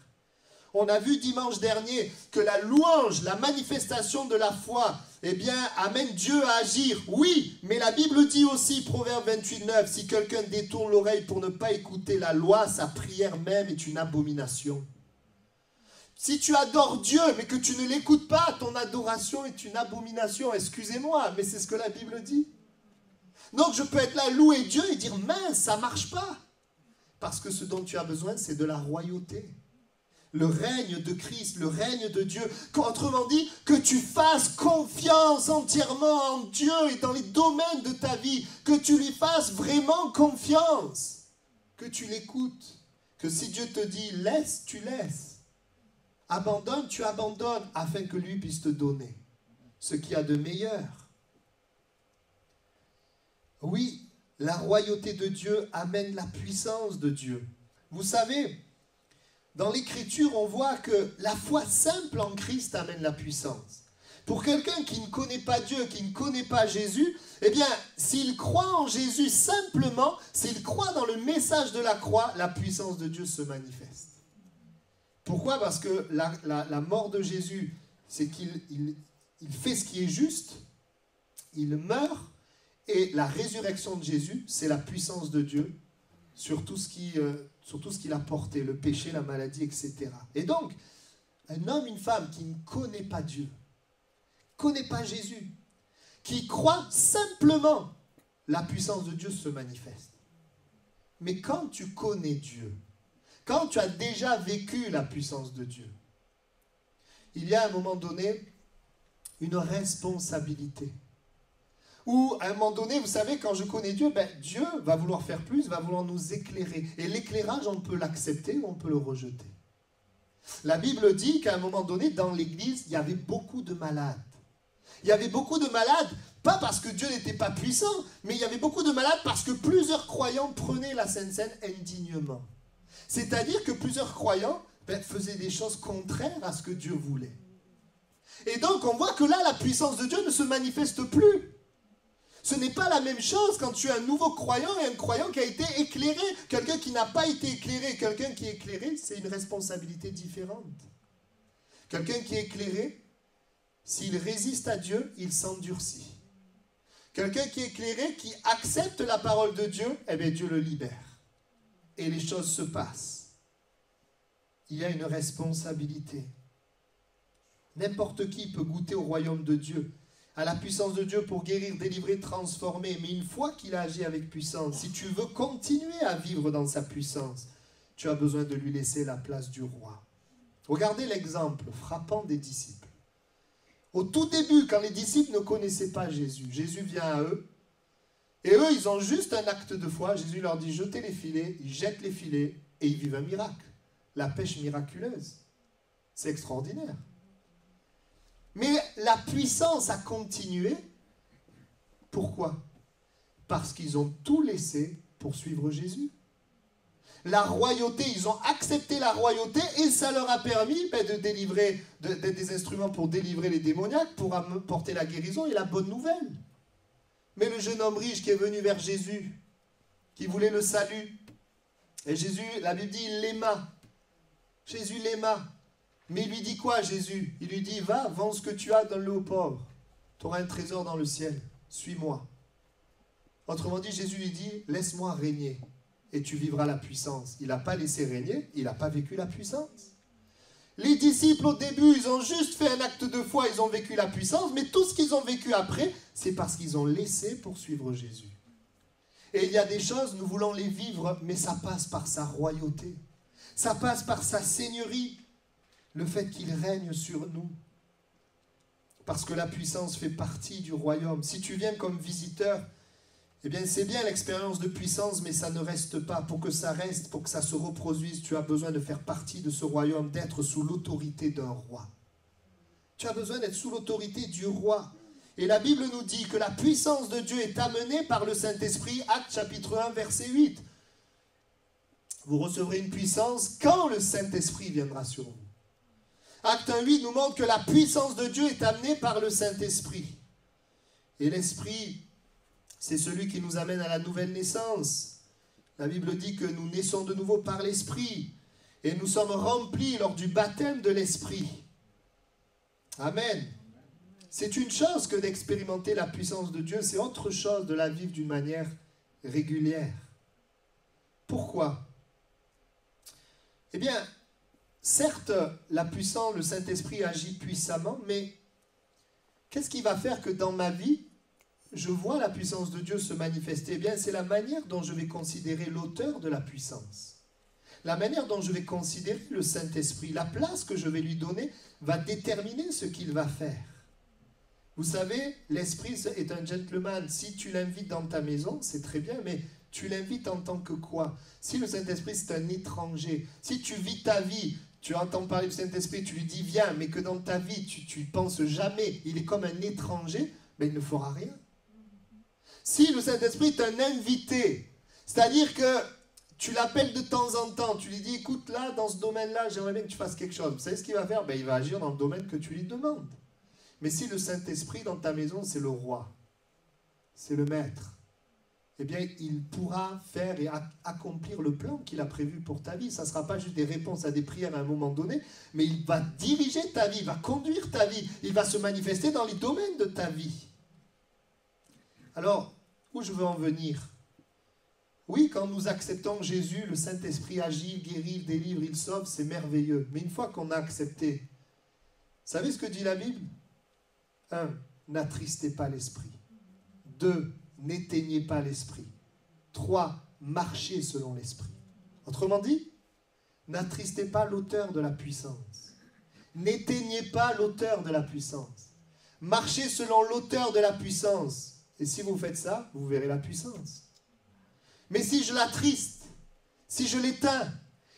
On a vu dimanche dernier que la louange, la manifestation de la foi, amène Dieu à agir. Oui, mais la Bible dit aussi, Proverbe 28:9, si quelqu'un détourne l'oreille pour ne pas écouter la loi, sa prière même est une abomination. Si tu adores Dieu, mais que tu ne l'écoutes pas, ton adoration est une abomination. Excusez-moi, mais c'est ce que la Bible dit. Donc je peux être là, louer Dieu et dire, mince, ça ne marche pas. Parce que ce dont tu as besoin, c'est de la royauté. Le règne de Christ, le règne de Dieu. Autrement dit, que tu fasses confiance entièrement en Dieu et dans les domaines de ta vie. Que tu lui fasses vraiment confiance. Que tu l'écoutes. Que si Dieu te dit laisse, tu laisses. Abandonne, tu abandonnes, afin que lui puisse te donner ce qu'il y a de meilleur. Oui, la royauté de Dieu amène la puissance de Dieu. Vous savez, dans l'Écriture, on voit que la foi simple en Christ amène la puissance. Pour quelqu'un qui ne connaît pas Dieu, qui ne connaît pas Jésus, s'il croit en Jésus simplement, s'il croit dans le message de la croix, la puissance de Dieu se manifeste. Pourquoi? Parce que la mort de Jésus, c'est qu'il fait ce qui est juste, il meurt, et la résurrection de Jésus, c'est la puissance de Dieu sur tout ce qu'il a porté, le péché, la maladie, etc. Et donc, un homme, une femme qui ne connaît pas Dieu, ne connaît pas Jésus, qui croit simplement, la puissance de Dieu se manifeste. Mais quand tu connais Dieu, quand tu as déjà vécu la puissance de Dieu, il y a à un moment donné une responsabilité. Ou à un moment donné, vous savez, quand je connais Dieu, Dieu va vouloir faire plus, va vouloir nous éclairer. Et l'éclairage, on peut l'accepter ou on peut le rejeter. La Bible dit qu'à un moment donné, dans l'Église, il y avait beaucoup de malades. Il y avait beaucoup de malades, pas parce que Dieu n'était pas puissant, mais il y avait beaucoup de malades parce que plusieurs croyants prenaient la Sainte Seine indignement. C'est-à-dire que plusieurs croyants faisaient des choses contraires à ce que Dieu voulait. Et donc, on voit que là, la puissance de Dieu ne se manifeste plus. Ce n'est pas la même chose quand tu es un nouveau croyant et un croyant qui a été éclairé. Quelqu'un qui n'a pas été éclairé, quelqu'un qui est éclairé, c'est une responsabilité différente. Quelqu'un qui est éclairé, s'il résiste à Dieu, il s'endurcit. Quelqu'un qui est éclairé, qui accepte la parole de Dieu, Dieu le libère. Et les choses se passent. Il y a une responsabilité. N'importe qui peut goûter au royaume de Dieu, à la puissance de Dieu pour guérir, délivrer, transformer. Mais une fois qu'il a agi avec puissance, si tu veux continuer à vivre dans sa puissance, tu as besoin de lui laisser la place du roi. Regardez l'exemple frappant des disciples. Au tout début, quand les disciples ne connaissaient pas Jésus, Jésus vient à eux, et eux, ils ont juste un acte de foi. Jésus leur dit, jetez les filets, ils jettent les filets, et ils vivent un miracle. La pêche miraculeuse. C'est extraordinaire. Mais la puissance a continué. Pourquoi? Parce qu'ils ont tout laissé pour suivre Jésus. La royauté, ils ont accepté la royauté et ça leur a permis de délivrer, d'être des instruments pour délivrer les démoniaques, pour apporter la guérison et la bonne nouvelle. Mais le jeune homme riche qui est venu vers Jésus, qui voulait le salut, Et Jésus, la Bible dit, il l'aima. Jésus l'aima. Mais il lui dit quoi, Jésus? Il lui dit, va, vends ce que tu as, donne-le aux pauvres. Tu auras un trésor dans le ciel. Suis-moi. Autrement dit, Jésus lui dit, laisse-moi régner et tu vivras la puissance. Il n'a pas laissé régner, il n'a pas vécu la puissance. Les disciples, au début, ils ont juste fait un acte de foi, ils ont vécu la puissance, mais tout ce qu'ils ont vécu après, c'est parce qu'ils ont laissé poursuivre Jésus. Et il y a des choses, nous voulons les vivre, mais ça passe par sa royauté. Ça passe par sa seigneurie, le fait qu'il règne sur nous. Parce que la puissance fait partie du royaume. Si tu viens comme visiteur, eh bien c'est bien l'expérience de puissance, mais ça ne reste pas. Pour que ça reste, pour que ça se reproduise, tu as besoin de faire partie de ce royaume, d'être sous l'autorité d'un roi. Tu as besoin d'être sous l'autorité du roi. Et la Bible nous dit que la puissance de Dieu est amenée par le Saint-Esprit, Actes chapitre 1, verset 8. Vous recevrez une puissance quand le Saint-Esprit viendra sur vous. Acte 1, 8 nous montre que la puissance de Dieu est amenée par le Saint-Esprit. Et l'Esprit, c'est celui qui nous amène à la nouvelle naissance. La Bible dit que nous naissons de nouveau par l'Esprit. Et nous sommes remplis lors du baptême de l'Esprit. Amen. C'est une chose que d'expérimenter la puissance de Dieu. C'est autre chose de la vivre d'une manière régulière. Pourquoi? Eh bien, certes, la puissance, le Saint-Esprit agit puissamment, mais qu'est-ce qui va faire que dans ma vie, je vois la puissance de Dieu se manifester? Eh bien, c'est la manière dont je vais considérer l'auteur de la puissance. La manière dont je vais considérer le Saint-Esprit, la place que je vais lui donner, va déterminer ce qu'il va faire. Vous savez, l'Esprit est un gentleman. Si tu l'invites dans ta maison, c'est très bien, mais tu l'invites en tant que quoi? Si le Saint-Esprit, c'est un étranger, si tu vis ta vie, tu entends parler du Saint-Esprit, tu lui dis viens, mais que dans ta vie, tu ne penses jamais, il est comme un étranger, ben il ne fera rien. Si le Saint-Esprit est un invité, c'est-à-dire que tu l'appelles de temps en temps, tu lui dis écoute là, dans ce domaine-là, j'aimerais bien que tu fasses quelque chose. Vous savez ce qu'il va faire? Ben, il va agir dans le domaine que tu lui demandes. Mais si le Saint-Esprit dans ta maison, c'est le roi, c'est le maître, eh bien, il pourra faire et accomplir le plan qu'il a prévu pour ta vie. Ça ne sera pas juste des réponses à des prières à un moment donné, mais il va diriger ta vie, il va conduire ta vie, il va se manifester dans les domaines de ta vie. Alors, où je veux en venir? Oui, quand nous acceptons Jésus, le Saint-Esprit agit, guérit, délivre, il sauve, c'est merveilleux. Mais une fois qu'on a accepté, vous savez ce que dit la Bible? 1. N'attristez pas l'Esprit. 2. N'éteignez pas l'Esprit. 3. Marchez selon l'Esprit. Autrement dit, n'attristez pas l'auteur de la puissance. N'éteignez pas l'auteur de la puissance. Marchez selon l'auteur de la puissance. Et si vous faites ça, vous verrez la puissance. Mais si je l'attriste, si je l'éteins,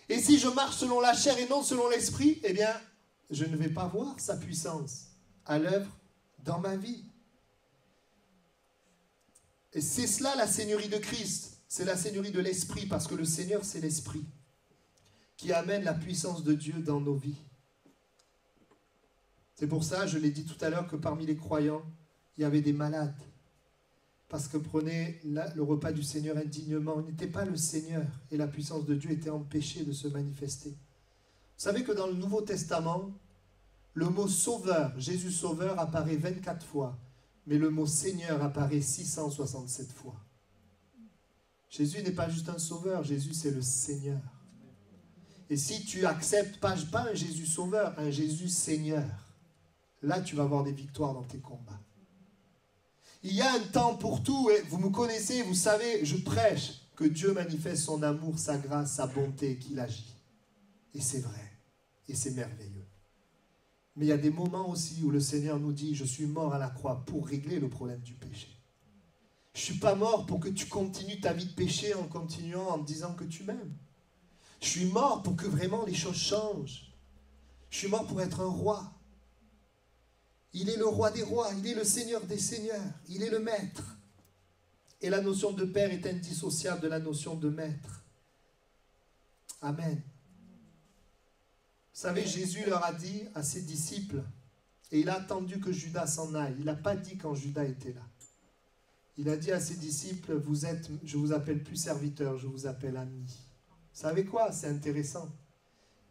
et si je marche selon la chair et non selon l'Esprit, eh bien, je ne vais pas voir sa puissance à l'œuvre dans ma vie. Et c'est cela la seigneurie de Christ. C'est la seigneurie de l'Esprit, parce que le Seigneur, c'est l'Esprit qui amène la puissance de Dieu dans nos vies. C'est pour ça, je l'ai dit tout à l'heure, que parmi les croyants, il y avait des malades. Parce que prenaient le repas du Seigneur indignement. Il n'était pas le Seigneur, et la puissance de Dieu était empêchée de se manifester. Vous savez que dans le Nouveau Testament, le mot sauveur, Jésus sauveur, apparaît 24 fois. Mais le mot Seigneur apparaît 667 fois. Jésus n'est pas juste un sauveur, Jésus c'est le Seigneur. Et si tu acceptes pas un Jésus sauveur, un Jésus Seigneur, là tu vas avoir des victoires dans tes combats. Il y a un temps pour tout, et vous me connaissez, vous savez, je prêche que Dieu manifeste son amour, sa grâce, sa bonté, qu'il agit. Et c'est vrai, et c'est merveilleux. Mais il y a des moments aussi où le Seigneur nous dit, je suis mort à la croix pour régler le problème du péché. Je ne suis pas mort pour que tu continues ta vie de péché en continuant, en te disant que tu m'aimes. Je suis mort pour que vraiment les choses changent. Je suis mort pour être un roi. Il est le roi des rois, il est le Seigneur des seigneurs, il est le maître. Et la notion de père est indissociable de la notion de maître. Amen. Vous savez, Jésus leur a dit à ses disciples, et il a attendu que Judas s'en aille. Il n'a pas dit quand Judas était là. Il a dit à ses disciples, je ne vous appelle plus serviteur, je vous appelle ami. savez quoi? C'est intéressant.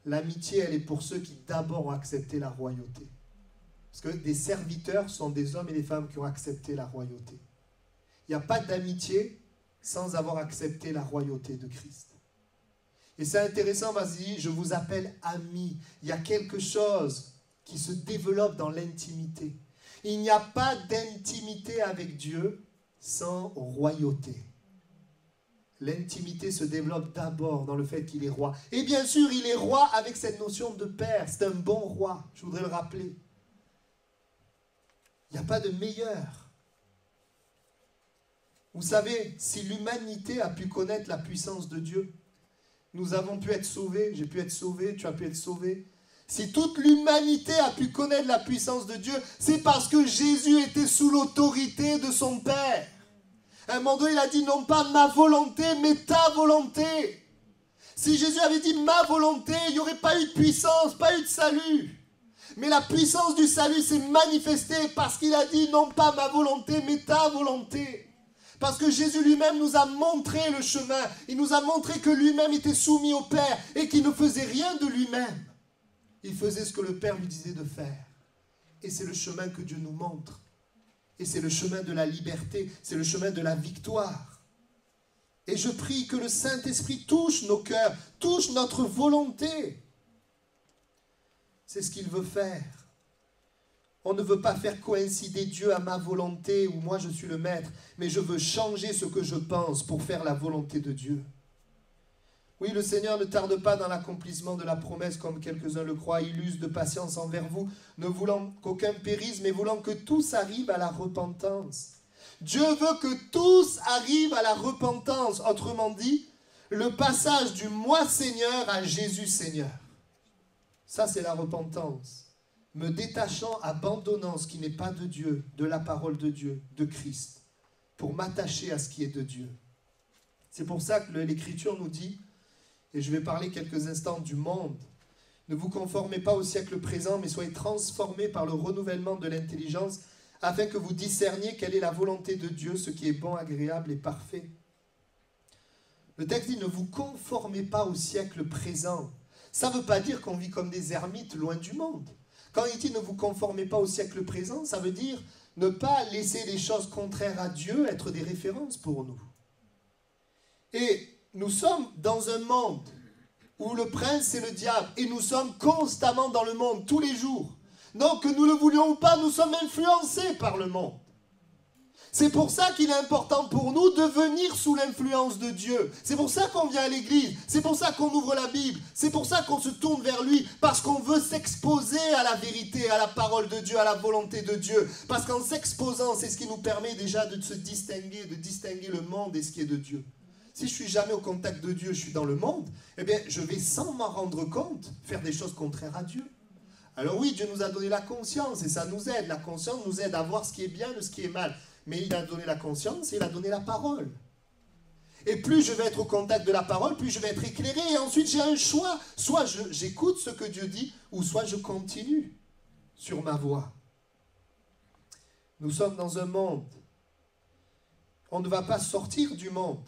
L'amitié, elle est pour ceux qui d'abord ont accepté la royauté. Parce que des serviteurs sont des hommes et des femmes qui ont accepté la royauté. Il n'y a pas d'amitié sans avoir accepté la royauté de Christ. Et c'est intéressant, vas-y, je vous appelle amis. Il y a quelque chose qui se développe dans l'intimité. Il n'y a pas d'intimité avec Dieu sans royauté. L'intimité se développe d'abord dans le fait qu'il est roi. Et bien sûr, il est roi avec cette notion de père. C'est un bon roi, je voudrais le rappeler. Il n'y a pas de meilleur. Vous savez, si l'humanité a pu connaître la puissance de Dieu, nous avons pu être sauvés, j'ai pu être sauvé, tu as pu être sauvé. Si toute l'humanité a pu connaître la puissance de Dieu, c'est parce que Jésus était sous l'autorité de son Père. À un moment donné, il a dit non pas ma volonté, mais ta volonté. Si Jésus avait dit ma volonté, il n'y aurait pas eu de puissance, pas eu de salut. Mais la puissance du salut s'est manifestée parce qu'il a dit non pas ma volonté, mais ta volonté. Parce que Jésus lui-même nous a montré le chemin. Il nous a montré que lui-même était soumis au Père et qu'il ne faisait rien de lui-même. Il faisait ce que le Père lui disait de faire. Et c'est le chemin que Dieu nous montre. Et c'est le chemin de la liberté, c'est le chemin de la victoire. Et je prie que le Saint-Esprit touche nos cœurs, touche notre volonté. C'est ce qu'il veut faire. On ne veut pas faire coïncider Dieu à ma volonté où moi je suis le maître, mais je veux changer ce que je pense pour faire la volonté de Dieu. Oui, le Seigneur ne tarde pas dans l'accomplissement de la promesse comme quelques-uns le croient. Il use de patience envers vous, ne voulant qu'aucun périsse, mais voulant que tous arrivent à la repentance. Dieu veut que tous arrivent à la repentance. Autrement dit, le passage du moi Seigneur à Jésus Seigneur. Ça, c'est la repentance. Me détachant, abandonnant ce qui n'est pas de Dieu, de la parole de Dieu, de Christ, pour m'attacher à ce qui est de Dieu. C'est pour ça que l'Écriture nous dit, et je vais parler quelques instants du monde, ne vous conformez pas au siècle présent, mais soyez transformés par le renouvellement de l'intelligence, afin que vous discerniez quelle est la volonté de Dieu, ce qui est bon, agréable et parfait. Le texte dit, ne vous conformez pas au siècle présent. Ça ne veut pas dire qu'on vit comme des ermites loin du monde. Quand il dit ne vous conformez pas au siècle présent, ça veut dire ne pas laisser les choses contraires à Dieu être des références pour nous. Et nous sommes dans un monde où le prince c'est le diable et nous sommes constamment dans le monde tous les jours. Donc que nous le voulions ou pas, nous sommes influencés par le monde. C'est pour ça qu'il est important pour nous de venir sous l'influence de Dieu. C'est pour ça qu'on vient à l'église. C'est pour ça qu'on ouvre la Bible. C'est pour ça qu'on se tourne vers lui. Parce qu'on veut s'exposer à la vérité, à la parole de Dieu, à la volonté de Dieu. Parce qu'en s'exposant, c'est ce qui nous permet déjà de se distinguer, de distinguer le monde et ce qui est de Dieu. Si je suis jamais au contact de Dieu, je suis dans le monde, eh bien, je vais sans m'en rendre compte faire des choses contraires à Dieu. Alors oui, Dieu nous a donné la conscience et ça nous aide. La conscience nous aide à voir ce qui est bien de ce qui est mal. Mais il a donné la conscience et il a donné la parole. Et plus je vais être au contact de la parole, plus je vais être éclairé. Et ensuite, j'ai un choix. Soit j'écoute ce que Dieu dit, ou soit je continue sur ma voie. Nous sommes dans un monde. On ne va pas sortir du monde.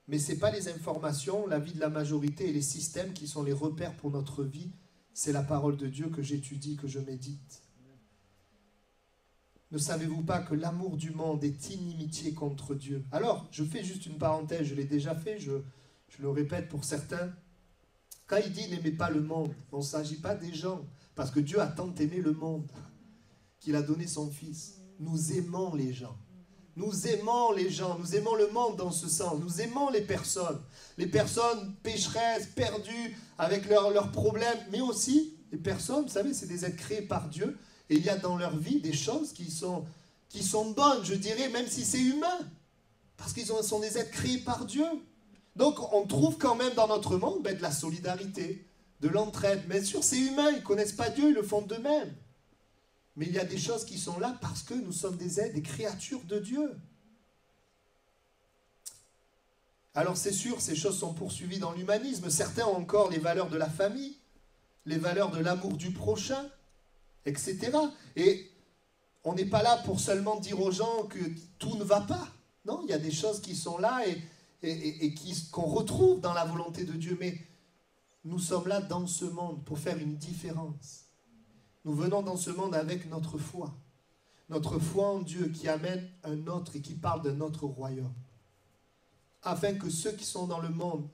Mais ce n'est pas les informations, la vie de la majorité et les systèmes qui sont les repères pour notre vie. C'est la parole de Dieu que j'étudie, que je médite. Ne savez-vous pas que l'amour du monde est inimitié contre Dieu? Alors, je fais juste une parenthèse, je l'ai déjà fait, je le répète pour certains. Quand il dit « n'aimez pas le monde », on ne s'agit pas des gens, parce que Dieu a tant aimé le monde qu'il a donné son Fils. Nous aimons les gens. Nous aimons les gens, nous aimons le monde dans ce sens. Nous aimons les personnes pécheresses, perdues, avec leurs problèmes, mais aussi les personnes, vous savez, c'est des êtres créés par Dieu. Et il y a dans leur vie des choses qui sont bonnes, je dirais, même si c'est humain. Parce qu'ils sont des êtres créés par Dieu. Donc on trouve quand même dans notre monde de la solidarité, de l'entraide. Bien sûr, c'est humain, ils ne connaissent pas Dieu, ils le font d'eux-mêmes. Mais il y a des choses qui sont là parce que nous sommes des êtres, des créatures de Dieu. Alors c'est sûr, ces choses sont poursuivies dans l'humanisme. Certains ont encore les valeurs de la famille, les valeurs de l'amour du prochain, etc. Et on n'est pas là pour seulement dire aux gens que tout ne va pas. Non, il y a des choses qui sont là qu'on retrouve dans la volonté de Dieu. Mais nous sommes là dans ce monde pour faire une différence. Nous venons dans ce monde avec notre foi. Notre foi en Dieu qui amène un autre et qui parle d'un autre royaume. Afin que ceux qui sont dans le monde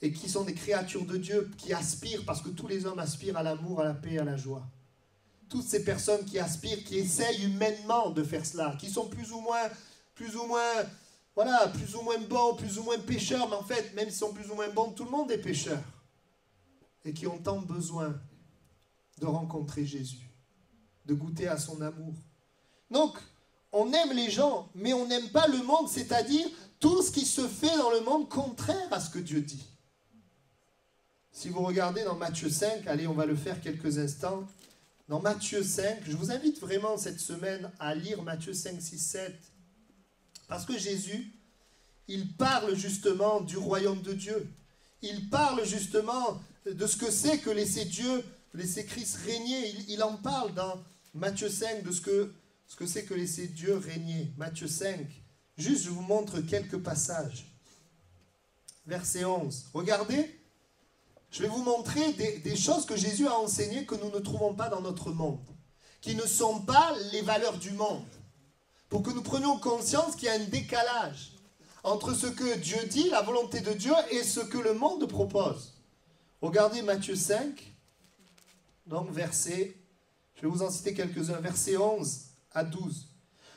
et qui sont des créatures de Dieu, qui aspirent, parce que tous les hommes aspirent à l'amour, à la paix, à la joie. Toutes ces personnes qui aspirent, qui essayent humainement de faire cela, qui sont plus ou moins bons, plus ou moins pécheurs, mais en fait, même s'ils sont plus ou moins bons, tout le monde est pécheur. Et qui ont tant besoin de rencontrer Jésus, de goûter à son amour. Donc, on aime les gens, mais on n'aime pas le monde, c'est-à-dire tout ce qui se fait dans le monde contraire à ce que Dieu dit. Si vous regardez dans Matthieu 5, allez, on va le faire quelques instants. Dans Matthieu 5, je vous invite vraiment cette semaine à lire Matthieu 5, 6, 7. Parce que Jésus, il parle justement du royaume de Dieu. Il parle justement de ce que c'est que laisser Dieu, laisser Christ régner. Il en parle dans Matthieu 5 de ce que c'est que laisser Dieu régner. Matthieu 5. Juste, je vous montre quelques passages. Verset 11. Regardez, je vais vous montrer des choses que Jésus a enseignées que nous ne trouvons pas dans notre monde, qui ne sont pas les valeurs du monde, pour que nous prenions conscience qu'il y a un décalage entre ce que Dieu dit, la volonté de Dieu, et ce que le monde propose. Regardez Matthieu 5, donc verset, je vais vous en citer quelques-uns, verset 11 à 12.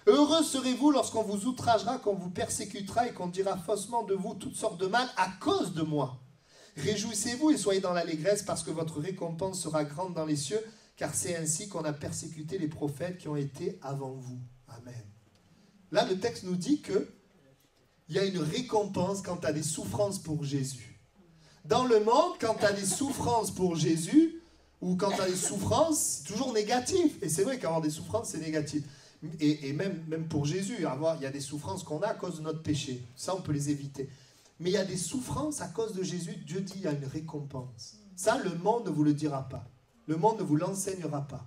Heureux serez-vous lorsqu'on vous outragera, qu'on vous persécutera et qu'on dira faussement de vous toutes sortes de mal à cause de moi. Réjouissez-vous et soyez dans l'allégresse parce que votre récompense sera grande dans les cieux, car c'est ainsi qu'on a persécuté les prophètes qui ont été avant vous. Amen. Là, le texte nous dit qu'il y a une récompense quand tu as des souffrances pour Jésus. Dans le monde, quand tu as des souffrances pour Jésus, ou quand tu as des souffrances, c'est toujours négatif. Et c'est vrai qu'avoir des souffrances, c'est négatif. Et même pour Jésus, il y a des souffrances qu'on a à cause de notre péché. Ça, on peut les éviter. Mais il y a des souffrances à cause de Jésus. Dieu dit qu'il y a une récompense. Ça, le monde ne vous le dira pas. Le monde ne vous l'enseignera pas.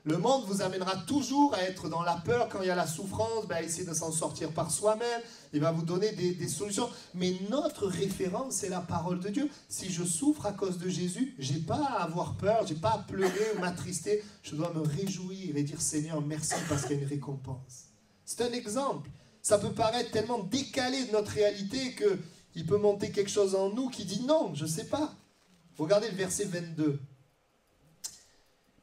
Le monde vous amènera toujours à être dans la peur quand il y a la souffrance, à essayer de s'en sortir par soi-même. Il va vous donner des solutions. Mais notre référence, c'est la parole de Dieu. Si je souffre à cause de Jésus, je n'ai pas à avoir peur, je n'ai pas à pleurer ou m'attrister. Je dois me réjouir et dire Seigneur, merci parce qu'il y a une récompense. C'est un exemple. Ça peut paraître tellement décalé de notre réalité qu'il peut monter quelque chose en nous qui dit non, je ne sais pas. Regardez le verset 22.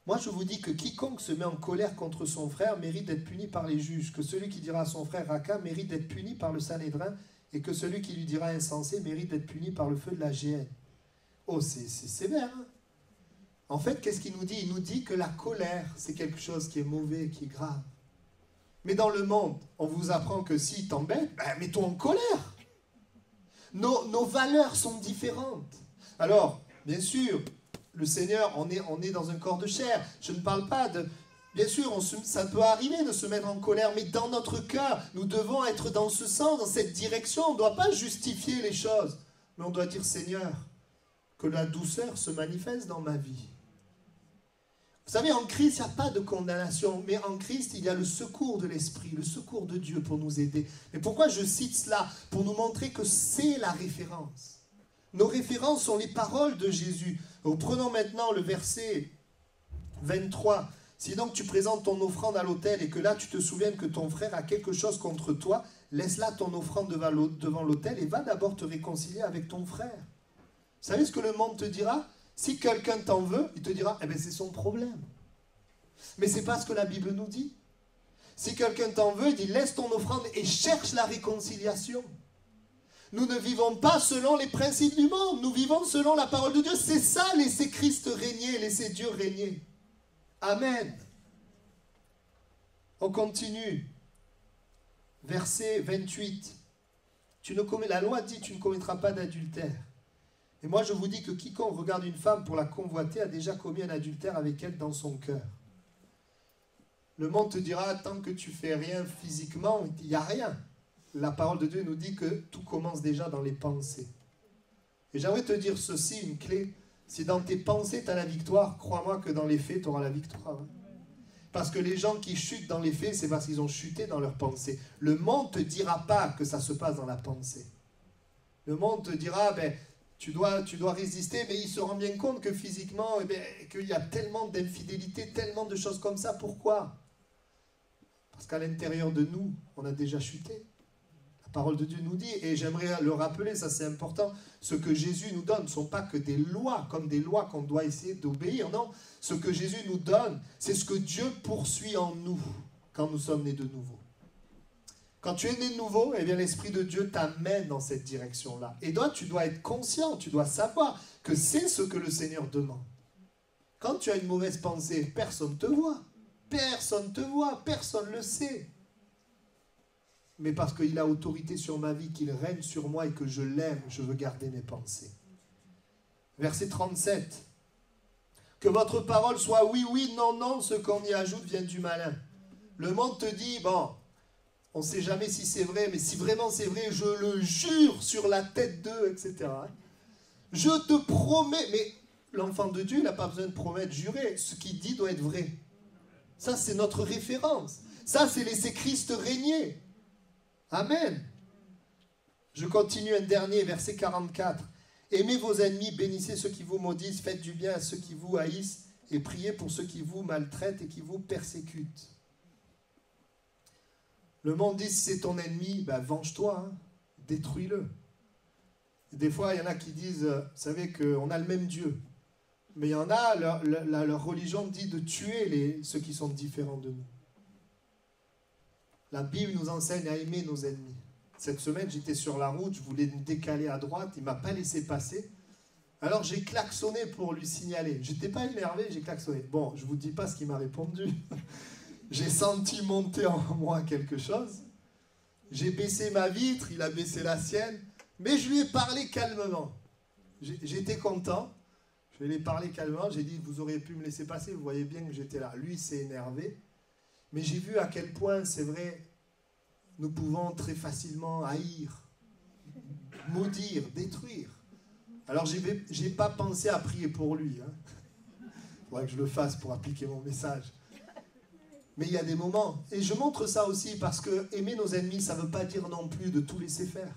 Moi, je vous dis que quiconque se met en colère contre son frère mérite d'être puni par les juges, que celui qui dira à son frère Raka mérite d'être puni par le Sanhédrin, et que celui qui lui dira insensé mérite d'être puni par le feu de la géhenne. Oh, c'est sévère, hein? En fait, qu'est-ce qu'il nous dit? Il nous dit que la colère, c'est quelque chose qui est mauvais, qui est grave. Mais dans le monde, on vous apprend que s'il t'embête, mets-toi en colère. Nos valeurs sont différentes. Alors, bien sûr, le Seigneur, on est dans un corps de chair. Je ne parle pas de... Bien sûr, ça peut arriver de se mettre en colère, mais dans notre cœur, nous devons être dans ce sens, dans cette direction. On ne doit pas justifier les choses, mais on doit dire, Seigneur, que la douceur se manifeste dans ma vie. Vous savez, en Christ, il n'y a pas de condamnation, mais en Christ, il y a le secours de l'Esprit, le secours de Dieu pour nous aider. Mais pourquoi je cite cela? Pour nous montrer que c'est la référence. Nos références sont les paroles de Jésus. Prenons maintenant le verset 23. Si donc tu présentes ton offrande à l'autel et que là tu te souviennes que ton frère a quelque chose contre toi, laisse là ton offrande devant l'autel et va d'abord te réconcilier avec ton frère. Vous savez ce que le monde te dira? Si quelqu'un t'en veut, il te dira, eh bien c'est son problème. Mais c'est pas ce que la Bible nous dit. Si quelqu'un t'en veut, il dit, laisse ton offrande et cherche la réconciliation. Nous ne vivons pas selon les principes du monde, nous vivons selon la parole de Dieu. C'est ça, laisser Christ régner, laisser Dieu régner. Amen. On continue. Verset 28. La loi dit, tu ne commettras pas d'adultère. Et moi je vous dis que quiconque regarde une femme pour la convoiter a déjà commis un adultère avec elle dans son cœur. Le monde te dira, tant que tu fais rien physiquement, il n'y a rien. La parole de Dieu nous dit que tout commence déjà dans les pensées. Et j'aimerais te dire ceci, une clé. Si dans tes pensées tu as la victoire, crois-moi que dans les faits tu auras la victoire. Parce que les gens qui chutent dans les faits, c'est parce qu'ils ont chuté dans leurs pensées. Le monde ne te dira pas que ça se passe dans la pensée. Le monde te dira, ben, tu dois résister, mais il se rend bien compte que physiquement, eh ben, qu'il y a tellement d'infidélité, tellement de choses comme ça. Pourquoi? Parce qu'à l'intérieur de nous, on a déjà chuté. La parole de Dieu nous dit, et j'aimerais le rappeler, ça c'est important, ce que Jésus nous donne ne sont pas que des lois, comme des lois qu'on doit essayer d'obéir. Non, ce que Jésus nous donne, c'est ce que Dieu poursuit en nous quand nous sommes nés de nouveau. Quand tu es né de nouveau, eh bien l'Esprit de Dieu t'amène dans cette direction-là. Et toi, tu dois être conscient, tu dois savoir que c'est ce que le Seigneur demande. Quand tu as une mauvaise pensée, personne ne te voit. Personne ne te voit, personne ne le sait. Mais parce qu'il a autorité sur ma vie, qu'il règne sur moi et que je l'aime, je veux garder mes pensées. Verset 37. Que votre parole soit oui, oui, non, non, ce qu'on y ajoute vient du malin. Le monde te dit, bon, on ne sait jamais si c'est vrai, mais si vraiment c'est vrai, je le jure sur la tête d'eux, etc. Je te promets, mais l'enfant de Dieu, il n'a pas besoin de promettre, jurer. Ce qu'il dit doit être vrai. Ça, c'est notre référence. Ça, c'est laisser Christ régner. Amen. Je continue un dernier, verset 44. Aimez vos ennemis, bénissez ceux qui vous maudissent, faites du bien à ceux qui vous haïssent et priez pour ceux qui vous maltraitent et qui vous persécutent. Le monde dit, si c'est ton ennemi, ben, venge-toi, hein, détruis-le. Des fois, il y en a qui disent, vous savez qu'on a le même Dieu. Mais il y en a, leur religion dit de tuer ceux qui sont différents de nous. La Bible nous enseigne à aimer nos ennemis. Cette semaine, j'étais sur la route, je voulais me décaler à droite, il ne m'a pas laissé passer. Alors j'ai klaxonné pour lui signaler. Je n'étais pas énervé, j'ai klaxonné. Bon, je ne vous dis pas ce qu'il m'a répondu. J'ai senti monter en moi quelque chose. J'ai baissé ma vitre, il a baissé la sienne. Mais je lui ai parlé calmement. J'étais content. Je lui ai parlé calmement. J'ai dit, vous auriez pu me laisser passer. Vous voyez bien que j'étais là. Lui s'est énervé. Mais j'ai vu à quel point, c'est vrai, nous pouvons très facilement haïr, maudire, détruire. Alors, je n'ai pas pensé à prier pour lui. Il faudrait que je le fasse pour appliquer mon message. Mais il y a des moments, et je montre ça aussi parce que aimer nos ennemis, ça ne veut pas dire non plus de tout laisser faire.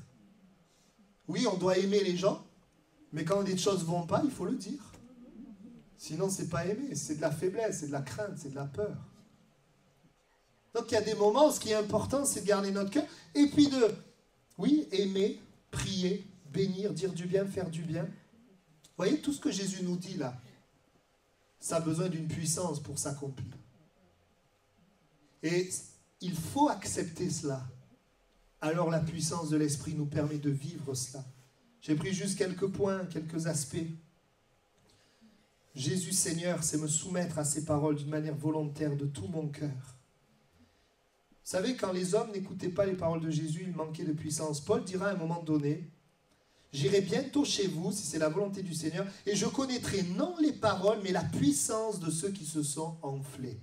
Oui, on doit aimer les gens, mais quand les choses ne vont pas, il faut le dire. Sinon, ce n'est pas aimer, c'est de la faiblesse, c'est de la crainte, c'est de la peur. Donc il y a des moments où ce qui est important, c'est de garder notre cœur, et puis de, oui, aimer, prier, bénir, dire du bien, faire du bien. Vous voyez, tout ce que Jésus nous dit là, ça a besoin d'une puissance pour s'accomplir. Et il faut accepter cela. Alors la puissance de l'Esprit nous permet de vivre cela. J'ai pris juste quelques points, quelques aspects. Jésus Seigneur, c'est me soumettre à ses paroles d'une manière volontaire de tout mon cœur. Vous savez, quand les hommes n'écoutaient pas les paroles de Jésus, ils manquaient de puissance. Paul dira à un moment donné, « J'irai bientôt chez vous, si c'est la volonté du Seigneur, et je connaîtrai non les paroles, mais la puissance de ceux qui se sont enflés. »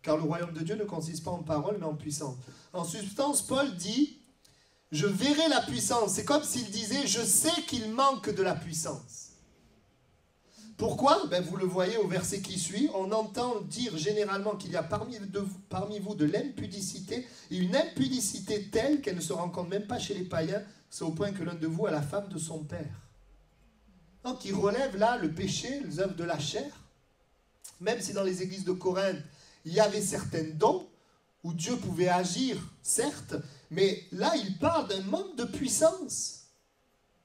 Car le royaume de Dieu ne consiste pas en paroles, mais en puissance. En substance, Paul dit, « Je verrai la puissance. » C'est comme s'il disait, « Je sais qu'il manque de la puissance. » Pourquoi? Ben, vous le voyez au verset qui suit. On entend dire généralement qu'il y a parmi vous de l'impudicité, et une impudicité telle qu'elle ne se rencontre même pas chez les païens. C'est au point que l'un de vous a la femme de son père. Donc il relève là le péché, les œuvres de la chair. Même si dans les églises de Corinthe, il y avait certains dons où Dieu pouvait agir, certes, mais là il parle d'un manque de puissance.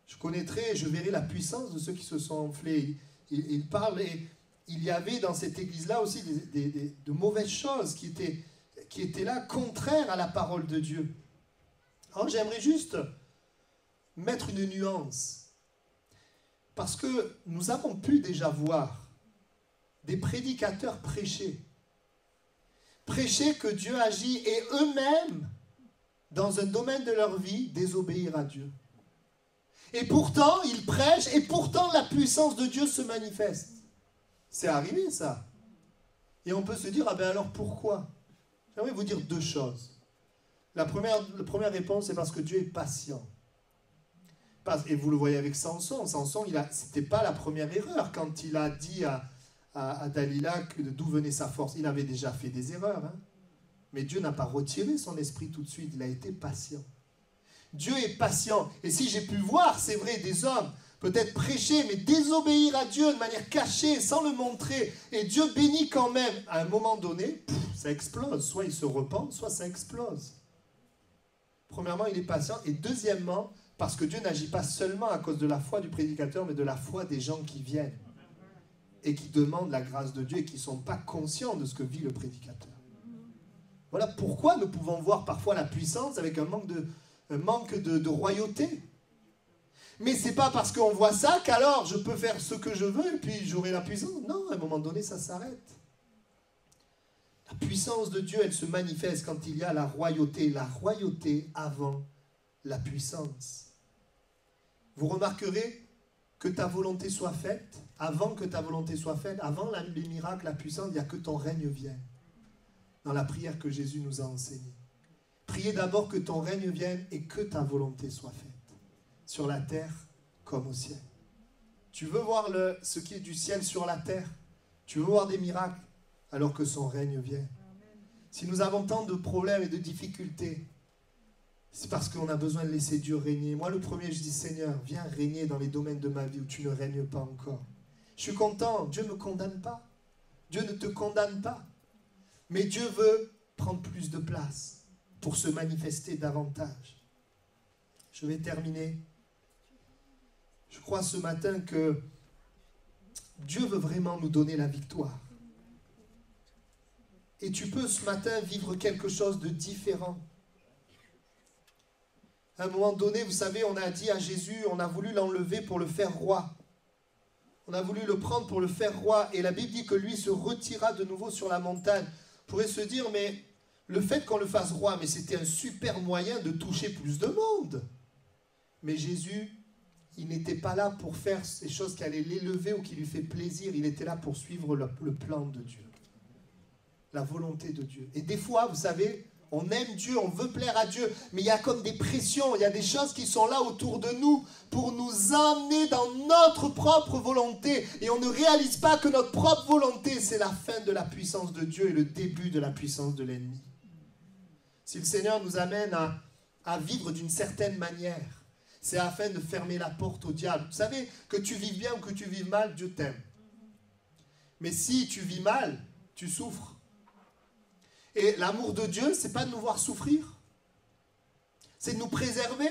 Je connaîtrai, je verrai la puissance de ceux qui se sont enflés. Il parle, et il y avait dans cette église-là aussi de mauvaises choses qui étaient là, contraires à la parole de Dieu. Alors j'aimerais juste mettre une nuance, parce que nous avons pu déjà voir des prédicateurs prêcher que Dieu agit et eux-mêmes, dans un domaine de leur vie, désobéir à Dieu. Et pourtant, ils prêchent, et pourtant la puissance de Dieu se manifeste. C'est arrivé ça. Et on peut se dire, ah ben alors pourquoi? J'aimerais vous dire deux choses. La première réponse, c'est parce que Dieu est patient. Et vous le voyez avec Samson. Samson, c'était pas la première erreur quand il a dit à Dalila d'où venait sa force. Il avait déjà fait des erreurs. Hein. Mais Dieu n'a pas retiré son esprit tout de suite. Il a été patient. Dieu est patient. Et si j'ai pu voir, c'est vrai, des hommes peut-être prêcher, mais désobéir à Dieu de manière cachée, sans le montrer, et Dieu bénit quand même, à un moment donné, ça explose. Soit ils se repentent, soit ça explose. Premièrement, il est patient. Et deuxièmement, parce que Dieu n'agit pas seulement à cause de la foi du prédicateur, mais de la foi des gens qui viennent et qui demandent la grâce de Dieu et qui ne sont pas conscients de ce que vit le prédicateur. Voilà pourquoi nous pouvons voir parfois la puissance avec un manque de royauté. Mais ce n'est pas parce qu'on voit ça qu'alors je peux faire ce que je veux et puis j'aurai la puissance. Non, à un moment donné, ça s'arrête. La puissance de Dieu, elle se manifeste quand il y a la royauté avant la puissance. Vous remarquerez que ta volonté soit faite, avant que ta volonté soit faite, avant les miracles, la puissance, il n'y a que ton règne vienne. Dans la prière que Jésus nous a enseignée. Priez d'abord que ton règne vienne et que ta volonté soit faite. Sur la terre comme au ciel. Tu veux voir ce qui est du ciel sur la terre? Tu veux voir des miracles? Alors que son règne vienne. Si nous avons tant de problèmes et de difficultés, c'est parce qu'on a besoin de laisser Dieu régner. Moi, le premier, je dis, Seigneur, viens régner dans les domaines de ma vie où tu ne règnes pas encore. Je suis content, Dieu ne me condamne pas. Dieu ne te condamne pas. Mais Dieu veut prendre plus de place pour se manifester davantage. Je vais terminer. Je crois ce matin que Dieu veut vraiment nous donner la victoire. Et tu peux ce matin vivre quelque chose de différent. À un moment donné, vous savez, on a dit à Jésus, on a voulu l'enlever pour le faire roi. On a voulu le prendre pour le faire roi. Et la Bible dit que lui se retira de nouveau sur la montagne. On pourrait se dire, mais le fait qu'on le fasse roi, mais c'était un super moyen de toucher plus de monde. Mais Jésus, il n'était pas là pour faire ces choses qui allaient l'élever ou qui lui fait plaisir. Il était là pour suivre le plan de Dieu. La volonté de Dieu. Et des fois, vous savez, on aime Dieu, on veut plaire à Dieu, mais il y a comme des pressions, il y a des choses qui sont là autour de nous pour nous emmener dans notre propre volonté. Et on ne réalise pas que notre propre volonté, c'est la fin de la puissance de Dieu et le début de la puissance de l'ennemi. Si le Seigneur nous amène à vivre d'une certaine manière, c'est afin de fermer la porte au diable. Vous savez, que tu vives bien ou que tu vives mal, Dieu t'aime. Mais si tu vis mal, tu souffres. Et l'amour de Dieu, ce n'est pas de nous voir souffrir. C'est de nous préserver.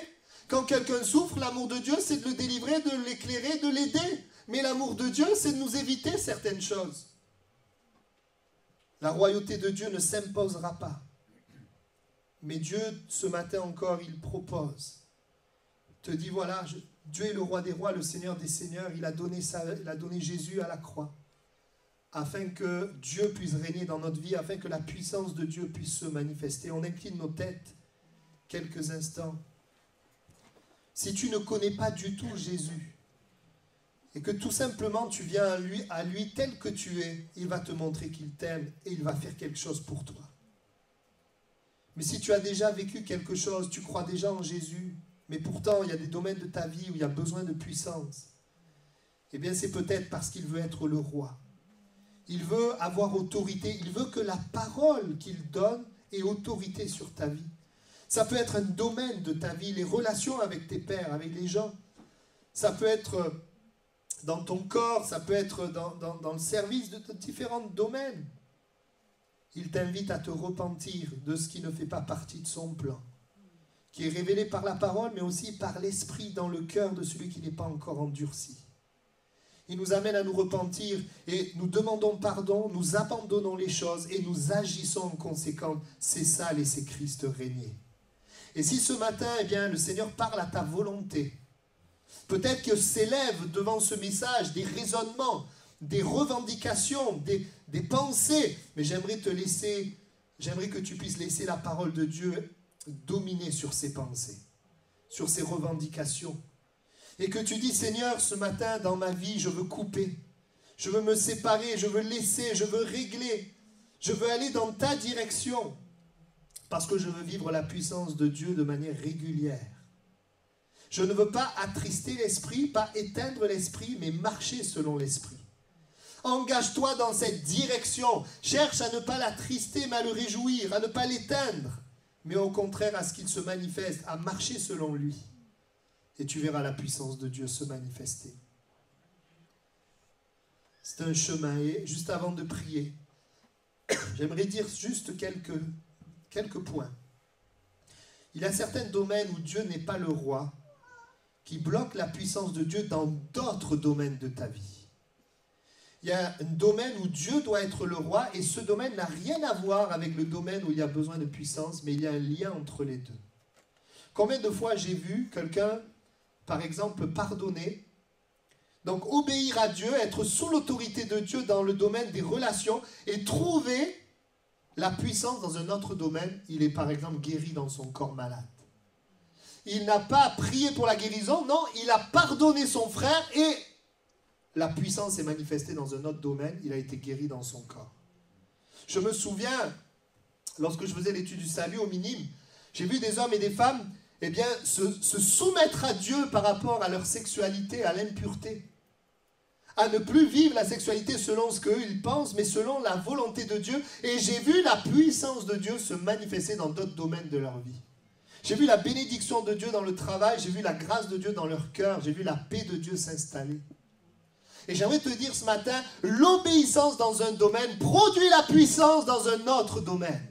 Quand quelqu'un souffre, l'amour de Dieu, c'est de le délivrer, de l'éclairer, de l'aider. Mais l'amour de Dieu, c'est de nous éviter certaines choses. La royauté de Dieu ne s'imposera pas. Mais Dieu, ce matin encore, il propose. Te dit, voilà, Dieu est le roi des rois, le Seigneur des seigneurs. Il a donné Jésus à la croix. Afin que Dieu puisse régner dans notre vie, afin que la puissance de Dieu puisse se manifester. On incline nos têtes quelques instants. Si tu ne connais pas du tout Jésus, et que tout simplement tu viens à lui tel que tu es, il va te montrer qu'il t'aime et il va faire quelque chose pour toi. Mais si tu as déjà vécu quelque chose, tu crois déjà en Jésus, mais pourtant il y a des domaines de ta vie où il y a besoin de puissance, eh bien c'est peut-être parce qu'il veut être le roi. Il veut avoir autorité, il veut que la parole qu'il donne ait autorité sur ta vie. Ça peut être un domaine de ta vie, les relations avec tes pairs, avec les gens. Ça peut être dans ton corps, ça peut être dans le service de différents domaines. Il t'invite à te repentir de ce qui ne fait pas partie de son plan, qui est révélé par la parole, mais aussi par l'esprit dans le cœur de celui qui n'est pas encore endurci. Il nous amène à nous repentir et nous demandons pardon, nous abandonnons les choses et nous agissons en conséquence. C'est ça, laisser Christ régner. Et si ce matin, eh bien, le Seigneur parle à ta volonté, peut-être que s'élèvent devant ce message des raisonnements, des revendications, des pensées, mais j'aimerais que tu puisses laisser la parole de Dieu dominer sur ces pensées, sur ces revendications. Et que tu dis, Seigneur, ce matin, dans ma vie, je veux couper. Je veux me séparer, je veux laisser, je veux régler. Je veux aller dans ta direction. Parce que je veux vivre la puissance de Dieu de manière régulière. Je ne veux pas attrister l'esprit, pas éteindre l'esprit, mais marcher selon l'esprit. Engage-toi dans cette direction. Cherche à ne pas l'attrister, mais à le réjouir, à ne pas l'éteindre. mais au contraire à ce qu'il se manifeste, à marcher selon lui. Et tu verras la puissance de Dieu se manifester. C'est un chemin. Et juste avant de prier, j'aimerais dire juste quelques points. Il y a certains domaines où Dieu n'est pas le roi, qui bloquent la puissance de Dieu dans d'autres domaines de ta vie. Il y a un domaine où Dieu doit être le roi, et ce domaine n'a rien à voir avec le domaine où il y a besoin de puissance, mais il y a un lien entre les deux. Combien de fois j'ai vu quelqu'un, par exemple, pardonner, donc obéir à Dieu, être sous l'autorité de Dieu dans le domaine des relations, et trouver la puissance dans un autre domaine. Il est par exemple guéri dans son corps malade. Il n'a pas prié pour la guérison, non, il a pardonné son frère et la puissance est manifestée dans un autre domaine, il a été guéri dans son corps. Je me souviens, lorsque je faisais l'étude du salut au minime, j'ai vu des hommes et des femmes se soumettre à Dieu par rapport à leur sexualité, à l'impureté. À ne plus vivre la sexualité selon ce qu'eux pensent, mais selon la volonté de Dieu. Et j'ai vu la puissance de Dieu se manifester dans d'autres domaines de leur vie. J'ai vu la bénédiction de Dieu dans le travail, j'ai vu la grâce de Dieu dans leur cœur, j'ai vu la paix de Dieu s'installer. Et j'aimerais te dire ce matin, l'obéissance dans un domaine produit la puissance dans un autre domaine.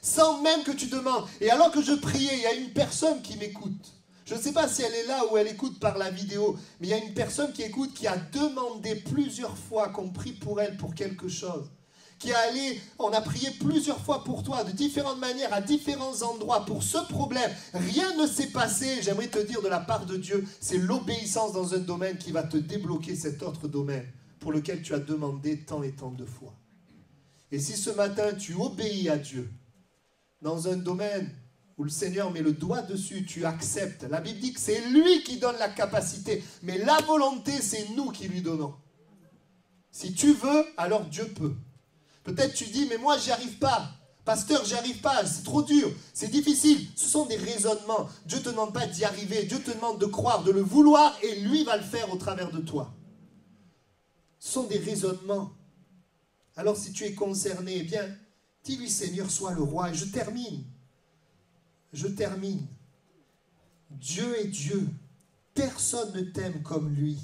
Sans même que tu demandes. Et alors que je priais, il y a une personne qui m'écoute. Je ne sais pas si elle est là ou elle écoute par la vidéo, mais il y a une personne qui écoute, qui a demandé plusieurs fois qu'on prie pour elle pour quelque chose. On a prié plusieurs fois pour toi, de différentes manières, à différents endroits, pour ce problème. Rien ne s'est passé, j'aimerais te dire, de la part de Dieu. C'est l'obéissance dans un domaine qui va te débloquer cet autre domaine pour lequel tu as demandé tant et tant de fois. Et si ce matin, tu obéis à Dieu, dans un domaine où le Seigneur met le doigt dessus, tu acceptes. La Bible dit que c'est lui qui donne la capacité, mais la volonté, c'est nous qui lui donnons. Si tu veux, alors Dieu peut. Peut-être tu dis, mais moi, j'y arrive pas. Pasteur, j'y arrive pas, c'est trop dur, c'est difficile. Ce sont des raisonnements. Dieu ne te demande pas d'y arriver. Dieu te demande de croire, de le vouloir, et lui va le faire au travers de toi. Ce sont des raisonnements. Alors si tu es concerné, eh bien, dis-lui, Seigneur, sois le roi. Et je termine. Dieu est Dieu. Personne ne t'aime comme lui.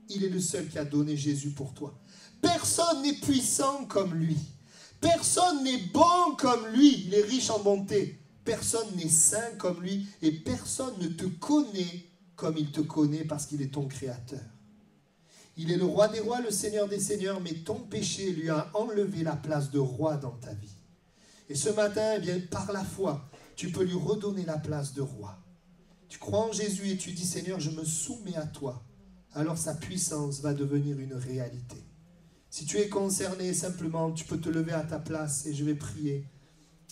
Il est le seul qui a donné Jésus pour toi. Personne n'est puissant comme lui. Personne n'est bon comme lui. Il est riche en bonté. Personne n'est saint comme lui. Et personne ne te connaît comme il te connaît parce qu'il est ton créateur. Il est le roi des rois, le seigneur des seigneurs, mais ton péché lui a enlevé la place de roi dans ta vie. Et ce matin, eh bien, par la foi, tu peux lui redonner la place de roi. Tu crois en Jésus et tu dis, Seigneur, je me soumets à toi. Alors sa puissance va devenir une réalité. Si tu es concerné, simplement, tu peux te lever à ta place et je vais prier.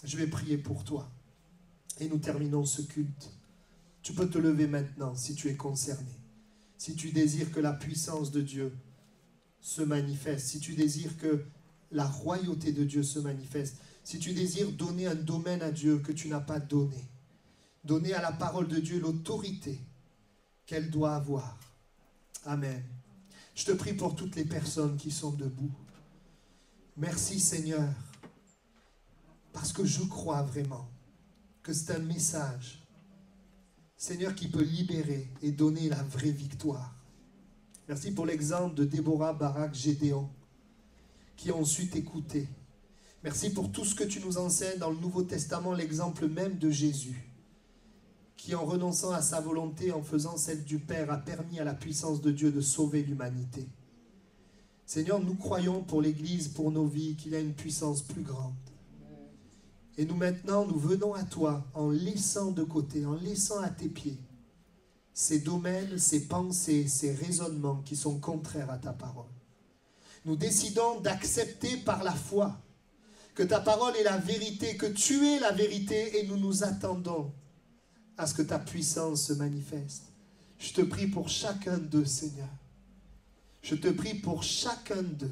Je vais prier pour toi. Et nous terminons ce culte. Tu peux te lever maintenant si tu es concerné. Si tu désires que la puissance de Dieu se manifeste. Si tu désires que la royauté de Dieu se manifeste. Si tu désires donner un domaine à Dieu que tu n'as pas donné. Donner à la parole de Dieu l'autorité qu'elle doit avoir. Amen. Je te prie pour toutes les personnes qui sont debout. Merci Seigneur, parce que je crois vraiment que c'est un message, Seigneur, qui peut libérer et donner la vraie victoire. Merci pour l'exemple de Déborah, Barak, Gédéon, qui ont su t'écouter. Merci pour tout ce que tu nous enseignes dans le Nouveau Testament, l'exemple même de Jésus, qui en renonçant à sa volonté, en faisant celle du Père, a permis à la puissance de Dieu de sauver l'humanité. Seigneur, nous croyons pour l'Église, pour nos vies, qu'il y a une puissance plus grande. Et nous maintenant, nous venons à toi en laissant de côté, en laissant à tes pieds ces domaines, ces pensées, ces raisonnements qui sont contraires à ta parole. Nous décidons d'accepter par la foi que ta parole est la vérité, que tu es la vérité, et nous nous attendons à ce que ta puissance se manifeste. Je te prie pour chacun d'eux, Seigneur. Je te prie pour chacun d'eux,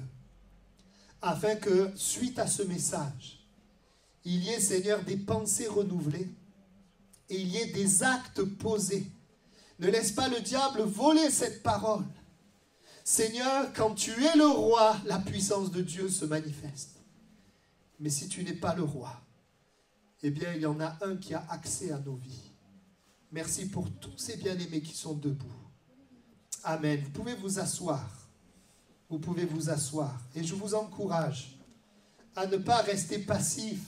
afin que, suite à ce message, il y ait, Seigneur, des pensées renouvelées et il y ait des actes posés. Ne laisse pas le diable voler cette parole. Seigneur, quand tu es le roi, la puissance de Dieu se manifeste. Mais si tu n'es pas le roi, eh bien, il y en a un qui a accès à nos vies. Merci pour tous ces bien-aimés qui sont debout. Amen. Vous pouvez vous asseoir. Vous pouvez vous asseoir. Et je vous encourage à ne pas rester passif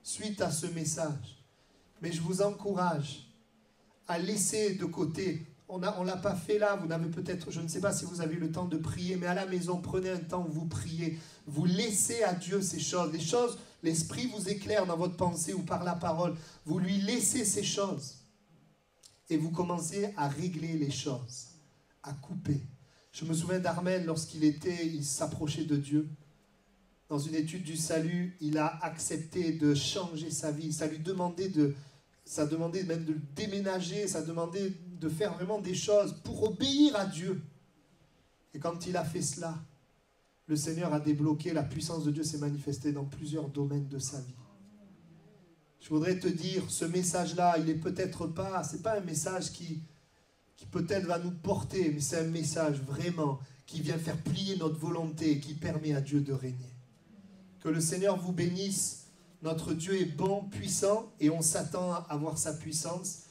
suite à ce message. Mais je vous encourage à laisser de côté. On ne l'a pas fait là. Vous n'avez peut-être, je ne sais pas si vous avez eu le temps de prier, mais à la maison, prenez un temps où vous priez. Vous laissez à Dieu ces choses. Les choses, l'Esprit vous éclaire dans votre pensée ou par la parole. Vous lui laissez ces choses. Et vous commencez à régler les choses, à couper. Je me souviens d'Armel, il s'approchait de Dieu. Dans une étude du salut, il a accepté de changer sa vie. Ça demandait même de le déménager, ça demandait de faire vraiment des choses pour obéir à Dieu. Et quand il a fait cela, le Seigneur a débloqué, la puissance de Dieu s'est manifestée dans plusieurs domaines de sa vie. Je voudrais te dire, ce message-là, il est peut-être pas, c'est pas un message qui peut-être va nous porter, mais c'est un message vraiment qui vient faire plier notre volonté et qui permet à Dieu de régner. Que le Seigneur vous bénisse. Notre Dieu est bon, puissant, et on s'attend à voir sa puissance.